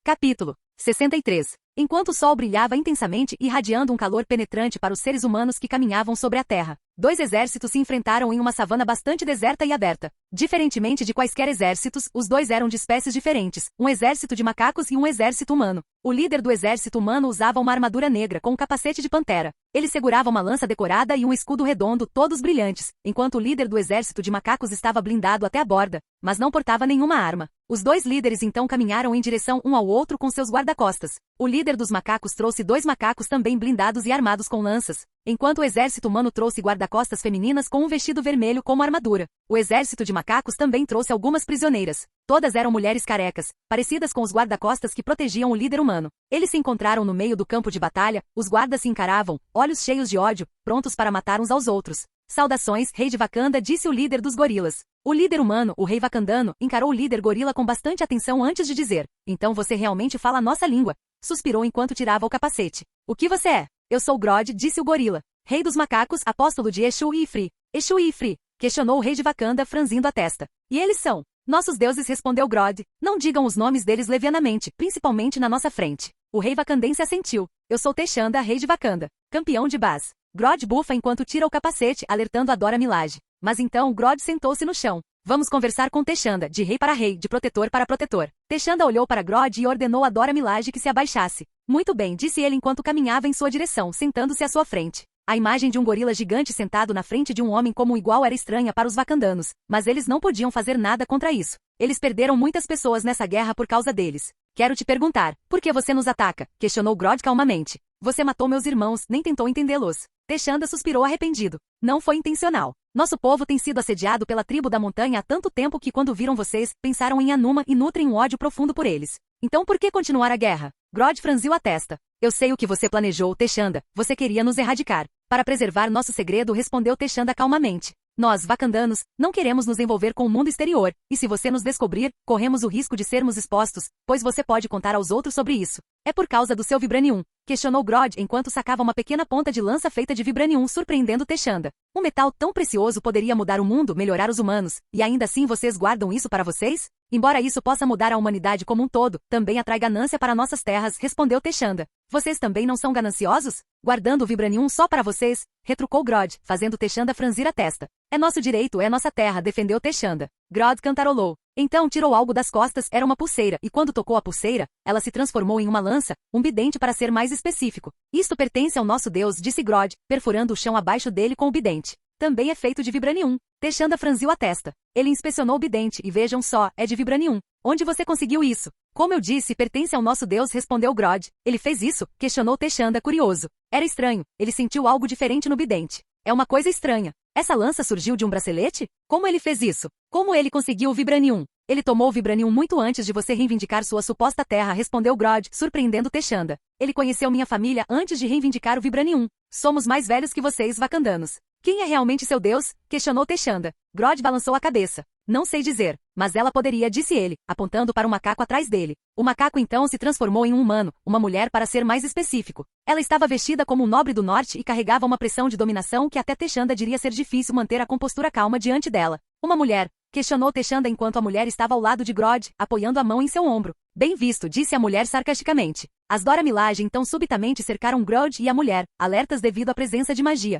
Capítulo 63. Enquanto o sol brilhava intensamente, irradiando um calor penetrante para os seres humanos que caminhavam sobre a terra, dois exércitos se enfrentaram em uma savana bastante deserta e aberta. Diferentemente de quaisquer exércitos, os dois eram de espécies diferentes, um exército de macacos e um exército humano. O líder do exército humano usava uma armadura negra com um capacete de pantera. Ele segurava uma lança decorada e um escudo redondo, todos brilhantes, enquanto o líder do exército de macacos estava blindado até a borda, mas não portava nenhuma arma. Os dois líderes então caminharam em direção um ao outro com seus guarda-costas. O líder dos macacos trouxe dois macacos também blindados e armados com lanças, enquanto o exército humano trouxe guarda-costas femininas com um vestido vermelho como armadura. O exército de macacos também trouxe algumas prisioneiras. Todas eram mulheres carecas, parecidas com os guarda-costas que protegiam o líder humano. Eles se encontraram no meio do campo de batalha, os guardas se encaravam, olhos cheios de ódio, prontos para matar uns aos outros. Saudações, rei de Wakanda, disse o líder dos gorilas. O líder humano, o rei wakandano, encarou o líder gorila com bastante atenção antes de dizer: então você realmente fala a nossa língua? Suspirou enquanto tirava o capacete. O que você é? Eu sou Grodd, disse o gorila. Rei dos macacos, apóstolo de Exu e Ifri. Exu e Ifri? Questionou o rei de Wakanda, franzindo a testa. E eles são nossos deuses, respondeu Grodd. Não digam os nomes deles levianamente, principalmente na nossa frente. O rei wakandense assentiu. Eu sou Texanda, rei de Wakanda, campeão de Baz. Grodd bufa enquanto tira o capacete, alertando a Dora Milaje. Mas então Grodd sentou-se no chão. Vamos conversar com Texanda, de rei para rei, de protetor para protetor. Texanda olhou para Grodd e ordenou a Dora Milaje que se abaixasse. Muito bem, disse ele enquanto caminhava em sua direção, sentando-se à sua frente. A imagem de um gorila gigante sentado na frente de um homem como igual era estranha para os wakandanos, mas eles não podiam fazer nada contra isso. Eles perderam muitas pessoas nessa guerra por causa deles. Quero te perguntar, por que você nos ataca? Questionou Grodd calmamente. Você matou meus irmãos, nem tentou entendê-los. Texanda suspirou arrependido. Não foi intencional. Nosso povo tem sido assediado pela tribo da montanha há tanto tempo que quando viram vocês, pensaram em Anuma e nutrem um ódio profundo por eles. Então por que continuar a guerra? Grodd franziu a testa. Eu sei o que você planejou, Texanda. Você queria nos erradicar. Para preservar nosso segredo, respondeu Texanda calmamente. Nós, wakandanos, não queremos nos envolver com o mundo exterior, e se você nos descobrir, corremos o risco de sermos expostos, pois você pode contar aos outros sobre isso. É por causa do seu Vibranium, questionou Grodd enquanto sacava uma pequena ponta de lança feita de Vibranium, surpreendendo Texanda. Um metal tão precioso poderia mudar o mundo, melhorar os humanos, e ainda assim vocês guardam isso para vocês? Embora isso possa mudar a humanidade como um todo, também atrai ganância para nossas terras, respondeu Texanda. Vocês também não são gananciosos? Guardando o Vibranium só para vocês? Retrucou Grodd, fazendo Texanda franzir a testa. É nosso direito, é nossa terra, defendeu Texanda. Grodd cantarolou. Então tirou algo das costas, era uma pulseira, e quando tocou a pulseira, ela se transformou em uma lança, um bidente para ser mais específico. Isto pertence ao nosso Deus, disse Grodd, perfurando o chão abaixo dele com o bidente. Também é feito de Vibranium. Texanda franziu a testa. Ele inspecionou o bidente e vejam só, é de Vibranium. Onde você conseguiu isso? Como eu disse, pertence ao nosso Deus, respondeu Grodd. Ele fez isso? Questionou Texanda curioso. Era estranho, ele sentiu algo diferente no bidente. É uma coisa estranha. Essa lança surgiu de um bracelete? Como ele fez isso? Como ele conseguiu o Vibranium? Ele tomou o Vibranium muito antes de você reivindicar sua suposta terra, respondeu Grodd, surpreendendo Texanda. Ele conheceu minha família antes de reivindicar o Vibranium. Somos mais velhos que vocês, wakandanos. Quem é realmente seu Deus? Questionou Texanda. Grodd balançou a cabeça. Não sei dizer, mas ela poderia, disse ele, apontando para um macaco atrás dele. O macaco então se transformou em um humano, uma mulher para ser mais específico. Ela estava vestida como um nobre do norte e carregava uma pressão de dominação que até Texanda diria ser difícil manter a compostura calma diante dela. Uma mulher, questionou Texanda enquanto a mulher estava ao lado de Grodd, apoiando a mão em seu ombro. Bem visto, disse a mulher sarcasticamente. As Dora Milaje então subitamente cercaram Grodd e a mulher, alertas devido à presença de magia.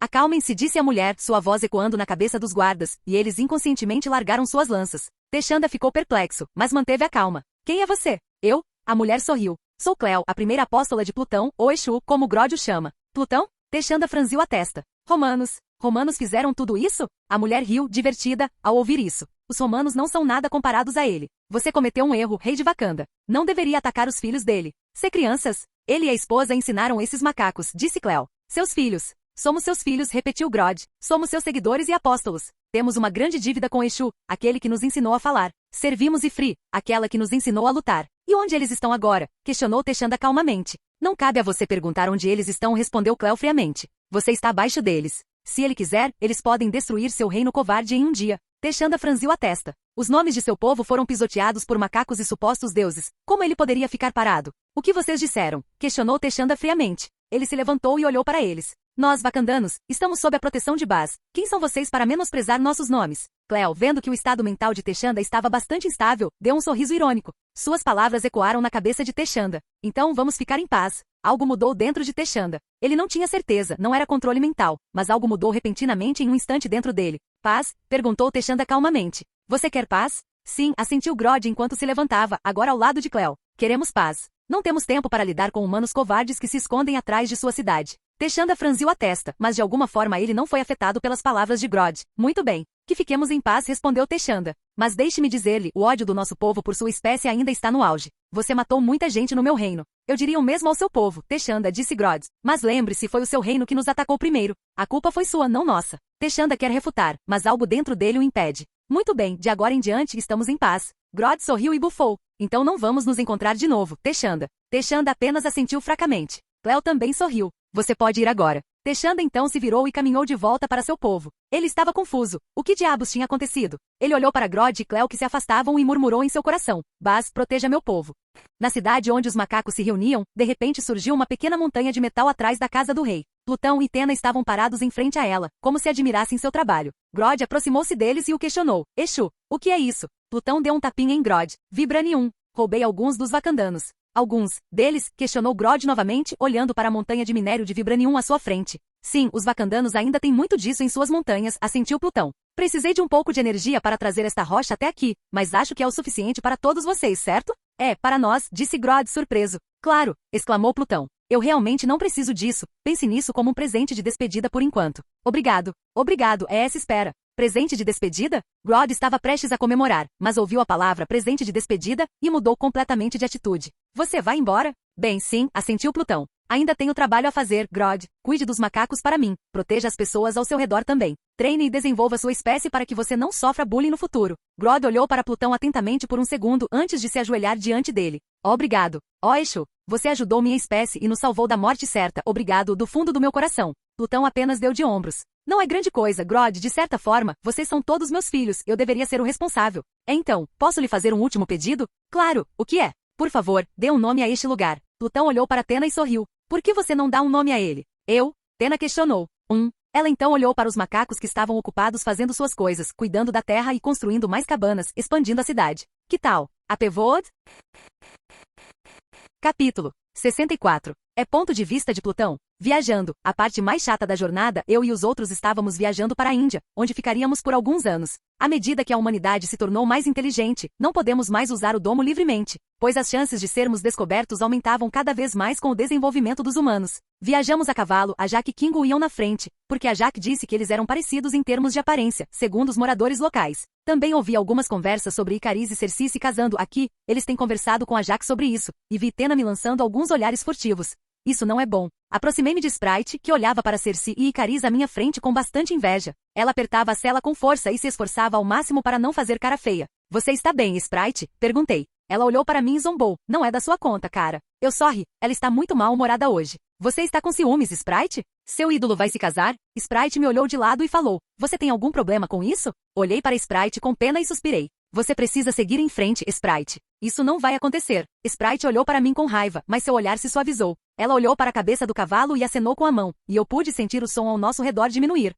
Acalmem-se, disse a mulher, sua voz ecoando na cabeça dos guardas, e eles inconscientemente largaram suas lanças. Texanda ficou perplexo, mas manteve a calma. Quem é você? Eu? A mulher sorriu. Sou Cleo, a primeira apóstola de Plutão, ou Exu, como Grodd o chama. Plutão? Texanda franziu a testa. Romanos fizeram tudo isso? A mulher riu, divertida, ao ouvir isso. Os romanos não são nada comparados a ele. Você cometeu um erro, rei de Wakanda. Não deveria atacar os filhos dele. Se crianças? Ele e a esposa ensinaram esses macacos, disse Cleo. Seus filhos. Somos seus filhos, repetiu Grodd. Somos seus seguidores e apóstolos. Temos uma grande dívida com Exu, aquele que nos ensinou a falar. Servimos Ifri, aquela que nos ensinou a lutar. E onde eles estão agora? Questionou Texanda calmamente. Não cabe a você perguntar onde eles estão, respondeu Cleo friamente. Você está abaixo deles. Se ele quiser, eles podem destruir seu reino covarde em um dia. Texanda franziu a testa. Os nomes de seu povo foram pisoteados por macacos e supostos deuses. Como ele poderia ficar parado? O que vocês disseram? Questionou Texanda friamente. Ele se levantou e olhou para eles. Nós, wakandanos, estamos sob a proteção de Baz. Quem são vocês para menosprezar nossos nomes? Cleo, vendo que o estado mental de Texanda estava bastante instável, deu um sorriso irônico. Suas palavras ecoaram na cabeça de Texanda. Então vamos ficar em paz. Algo mudou dentro de Texanda. Ele não tinha certeza, não era controle mental, mas algo mudou repentinamente em um instante dentro dele. Paz? Perguntou Texanda calmamente. Você quer paz? Sim, assentiu Grodd enquanto se levantava, agora ao lado de Cleo. Queremos paz. Não temos tempo para lidar com humanos covardes que se escondem atrás de sua cidade. Texanda franziu a testa, mas de alguma forma ele não foi afetado pelas palavras de Grodd. Muito bem. Que fiquemos em paz, respondeu Texanda. Mas deixe-me dizer-lhe, o ódio do nosso povo por sua espécie ainda está no auge. Você matou muita gente no meu reino. Eu diria o mesmo ao seu povo, Texanda, disse Grodd. Mas lembre-se, foi o seu reino que nos atacou primeiro. A culpa foi sua, não nossa. Texanda quer refutar, mas algo dentro dele o impede. Muito bem, de agora em diante estamos em paz. Grodd sorriu e bufou. Então não vamos nos encontrar de novo, Texanda. Texanda apenas assentiu fracamente. Cleo também sorriu. Você pode ir agora. Texanda então se virou e caminhou de volta para seu povo. Ele estava confuso. O que diabos tinha acontecido? Ele olhou para Grodd e Cleo que se afastavam e murmurou em seu coração: Baz, proteja meu povo. Na cidade onde os macacos se reuniam, de repente surgiu uma pequena montanha de metal atrás da casa do rei. Plutão e Tena estavam parados em frente a ela, como se admirassem seu trabalho. Grodd aproximou-se deles e o questionou: Exu, o que é isso? Plutão deu um tapinha em Grodd. Vibranium. Roubei alguns dos vacandanos. Alguns deles, questionou Grodd novamente, olhando para a montanha de minério de Vibranium à sua frente. Sim, os vacandanos ainda têm muito disso em suas montanhas, assentiu Plutão. Precisei de um pouco de energia para trazer esta rocha até aqui, mas acho que é o suficiente para todos vocês, certo? É, para nós, disse Grodd surpreso. Claro, exclamou Plutão. Eu realmente não preciso disso, pense nisso como um presente de despedida por enquanto. Obrigado. Obrigado, é essa espera. Presente de despedida? Grodd estava prestes a comemorar, mas ouviu a palavra presente de despedida e mudou completamente de atitude. Você vai embora? Bem, sim, assentiu Plutão. Ainda tenho trabalho a fazer, Grodd. Cuide dos macacos para mim. Proteja as pessoas ao seu redor também. Treine e desenvolva sua espécie para que você não sofra bullying no futuro. Grodd olhou para Plutão atentamente por um segundo antes de se ajoelhar diante dele. Obrigado. Ó Exu, você ajudou minha espécie e nos salvou da morte certa. Obrigado do fundo do meu coração. Plutão apenas deu de ombros. Não é grande coisa, Grodd, de certa forma, vocês são todos meus filhos, eu deveria ser o responsável. Então, posso lhe fazer um último pedido? Claro, o que é? Por favor, dê um nome a este lugar. Plutão olhou para Tena e sorriu. Por que você não dá um nome a ele? Eu? Tena questionou. Ela então olhou para os macacos que estavam ocupados fazendo suas coisas, cuidando da terra e construindo mais cabanas, expandindo a cidade. Que tal? A Pevod? Capítulo 64. É ponto de vista de Plutão. Viajando, a parte mais chata da jornada, eu e os outros estávamos viajando para a Índia, onde ficaríamos por alguns anos. À medida que a humanidade se tornou mais inteligente, não podemos mais usar o domo livremente, pois as chances de sermos descobertos aumentavam cada vez mais com o desenvolvimento dos humanos. Viajamos a cavalo, a Jaque e Kingo iam na frente, porque a Jaque disse que eles eram parecidos em termos de aparência, segundo os moradores locais. Também ouvi algumas conversas sobre Icariz e Cersei se casando aqui, eles têm conversado com a Jaque sobre isso, e vi Tena me lançando alguns olhares furtivos. Isso não é bom. Aproximei-me de Sprite, que olhava para Cersei e Icariz à minha frente com bastante inveja. Ela apertava a cela com força e se esforçava ao máximo para não fazer cara feia. Você está bem, Sprite? Perguntei. Ela olhou para mim e zombou. Não é da sua conta, cara. Eu só ri. Ela está muito mal-humorada hoje. Você está com ciúmes, Sprite? Seu ídolo vai se casar? Sprite me olhou de lado e falou. Você tem algum problema com isso? Olhei para Sprite com pena e suspirei. Você precisa seguir em frente, Sprite. Isso não vai acontecer. Sprite olhou para mim com raiva, mas seu olhar se suavizou. Ela olhou para a cabeça do cavalo e acenou com a mão, e eu pude sentir o som ao nosso redor diminuir.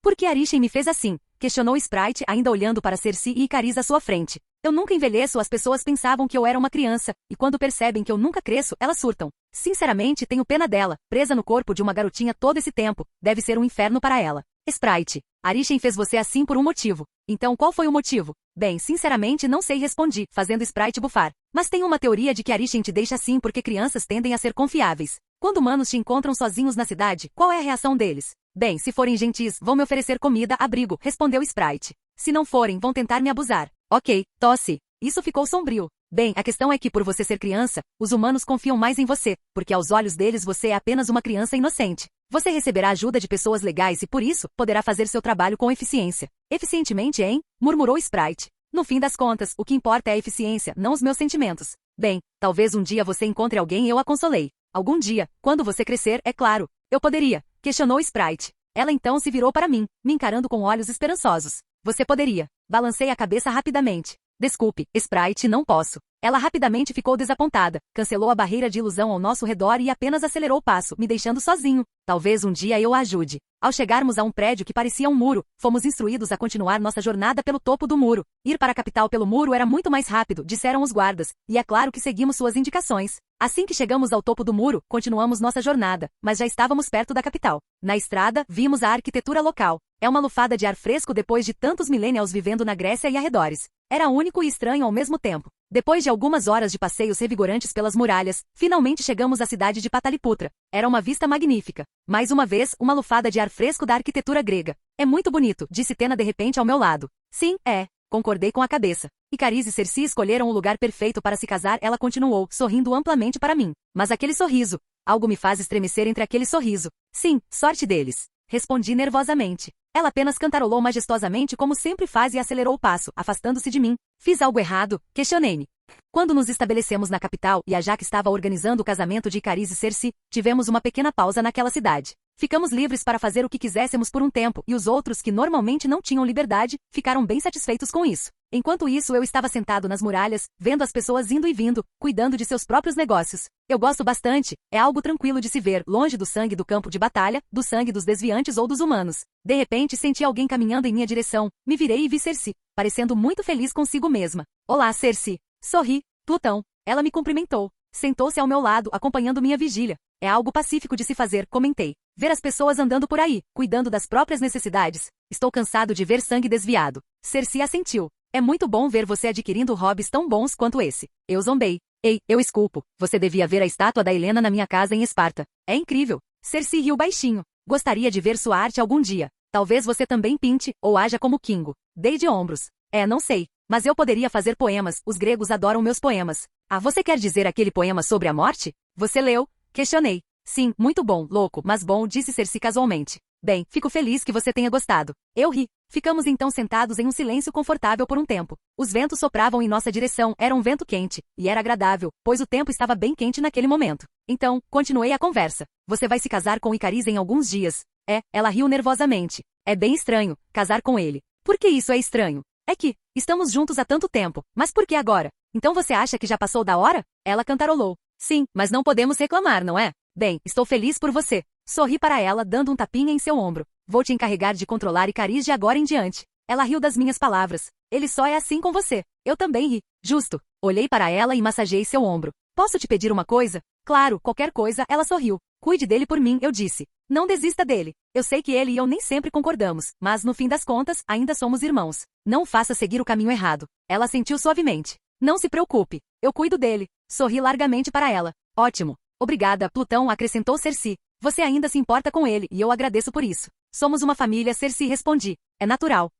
Por que Arishem me fez assim? Questionou Sprite, ainda olhando para Cersei e Icariz à sua frente. Eu nunca envelheço, as pessoas pensavam que eu era uma criança, e quando percebem que eu nunca cresço, elas surtam. Sinceramente, tenho pena dela, presa no corpo de uma garotinha todo esse tempo, deve ser um inferno para ela. Sprite, Arishem fez você assim por um motivo. Então qual foi o motivo? Bem, sinceramente não sei, respondi, fazendo Sprite bufar. Mas tenho uma teoria de que Arishem te deixa assim porque crianças tendem a ser confiáveis. Quando humanos te encontram sozinhos na cidade, qual é a reação deles? Bem, se forem gentis, vão me oferecer comida, abrigo, respondeu Sprite. Se não forem, vão tentar me abusar. Ok, tosse. Isso ficou sombrio. Bem, a questão é que por você ser criança, os humanos confiam mais em você, porque aos olhos deles você é apenas uma criança inocente. Você receberá ajuda de pessoas legais e por isso, poderá fazer seu trabalho com eficiência. Eficientemente, hein? Murmurou Sprite. No fim das contas, o que importa é a eficiência, não os meus sentimentos. Bem, talvez um dia você encontre alguém e eu a consolei. Algum dia, quando você crescer, é claro. Eu poderia, questionou Sprite. Ela então se virou para mim, me encarando com olhos esperançosos. Você poderia. Balancei a cabeça rapidamente. Desculpe, Sprite, não posso. Ela rapidamente ficou desapontada, cancelou a barreira de ilusão ao nosso redor e apenas acelerou o passo, me deixando sozinho. Talvez um dia eu a ajude. Ao chegarmos a um prédio que parecia um muro, fomos instruídos a continuar nossa jornada pelo topo do muro. Ir para a capital pelo muro era muito mais rápido, disseram os guardas, e é claro que seguimos suas indicações. Assim que chegamos ao topo do muro, continuamos nossa jornada, mas já estávamos perto da capital. Na estrada, vimos a arquitetura local. É uma lufada de ar fresco depois de tantos millennials vivendo na Grécia e arredores. Era único e estranho ao mesmo tempo. Depois de algumas horas de passeios revigorantes pelas muralhas, finalmente chegamos à cidade de Pataliputra. Era uma vista magnífica. Mais uma vez, uma lufada de ar fresco da arquitetura grega. É muito bonito, disse Tena de repente ao meu lado. Sim, é. Concordei com a cabeça. Icariz e Cersei escolheram o lugar perfeito para se casar, ela continuou, sorrindo amplamente para mim. Mas aquele sorriso. Algo me faz estremecer entre aquele sorriso. Sim, sorte deles. Respondi nervosamente. Ela apenas cantarolou majestosamente como sempre faz e acelerou o passo, afastando-se de mim. Fiz algo errado? Questionei-me. Quando nos estabelecemos na capital e a Jaque estava organizando o casamento de Icariz e Cersei, tivemos uma pequena pausa naquela cidade. Ficamos livres para fazer o que quiséssemos por um tempo, e os outros, que normalmente não tinham liberdade, ficaram bem satisfeitos com isso. Enquanto isso, eu estava sentado nas muralhas, vendo as pessoas indo e vindo, cuidando de seus próprios negócios. Eu gosto bastante, é algo tranquilo de se ver, longe do sangue do campo de batalha, do sangue dos desviantes ou dos humanos. De repente, senti alguém caminhando em minha direção. Me virei e vi Cersei, parecendo muito feliz consigo mesma. Olá, Cersei. Sorri. Plutão. Ela me cumprimentou. Sentou-se ao meu lado, acompanhando minha vigília. É algo pacífico de se fazer, comentei. Ver as pessoas andando por aí, cuidando das próprias necessidades. Estou cansado de ver sangue desviado. Cersei assentiu. É muito bom ver você adquirindo hobbies tão bons quanto esse. Eu zombei. Ei, eu esculpo. Você devia ver a estátua da Helena na minha casa em Esparta. É incrível. Cersei riu baixinho. Gostaria de ver sua arte algum dia. Talvez você também pinte, ou haja como Kingo. Dei de ombros. Não sei. Mas eu poderia fazer poemas, os gregos adoram meus poemas. Ah, você quer dizer aquele poema sobre a morte? Você leu? Questionei. Sim, muito bom, louco, mas bom, disse Cersei casualmente. Bem, fico feliz que você tenha gostado. Eu ri. Ficamos então sentados em um silêncio confortável por um tempo. Os ventos sopravam em nossa direção, era um vento quente, e era agradável, pois o tempo estava bem quente naquele momento. Então, continuei a conversa. Você vai se casar com Icariz em alguns dias. Ela riu nervosamente. É bem estranho, casar com ele. Por que isso é estranho? É que, estamos juntos há tanto tempo, mas por que agora? Então você acha que já passou da hora? Ela cantarolou. Sim, mas não podemos reclamar, não é? Bem, estou feliz por você. Sorri para ela, dando um tapinha em seu ombro. Vou te encarregar de controlar Icariz de agora em diante. Ela riu das minhas palavras. Ele só é assim com você. Eu também ri. Justo. Olhei para ela e massageei seu ombro. Posso te pedir uma coisa? Claro, qualquer coisa, ela sorriu. Cuide dele por mim, eu disse. Não desista dele. Eu sei que ele e eu nem sempre concordamos, mas no fim das contas, ainda somos irmãos. Não o faça seguir o caminho errado. Ela sentiu suavemente. Não se preocupe. Eu cuido dele. Sorri largamente para ela. Ótimo. Obrigada, Plutão, acrescentou Cersei. Você ainda se importa com ele, e eu agradeço por isso. Somos uma família, Cersei, respondi. É natural.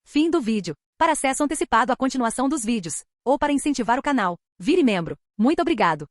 Fim do vídeo. Para acesso antecipado à continuação dos vídeos, ou para incentivar o canal, vire membro. Muito obrigado.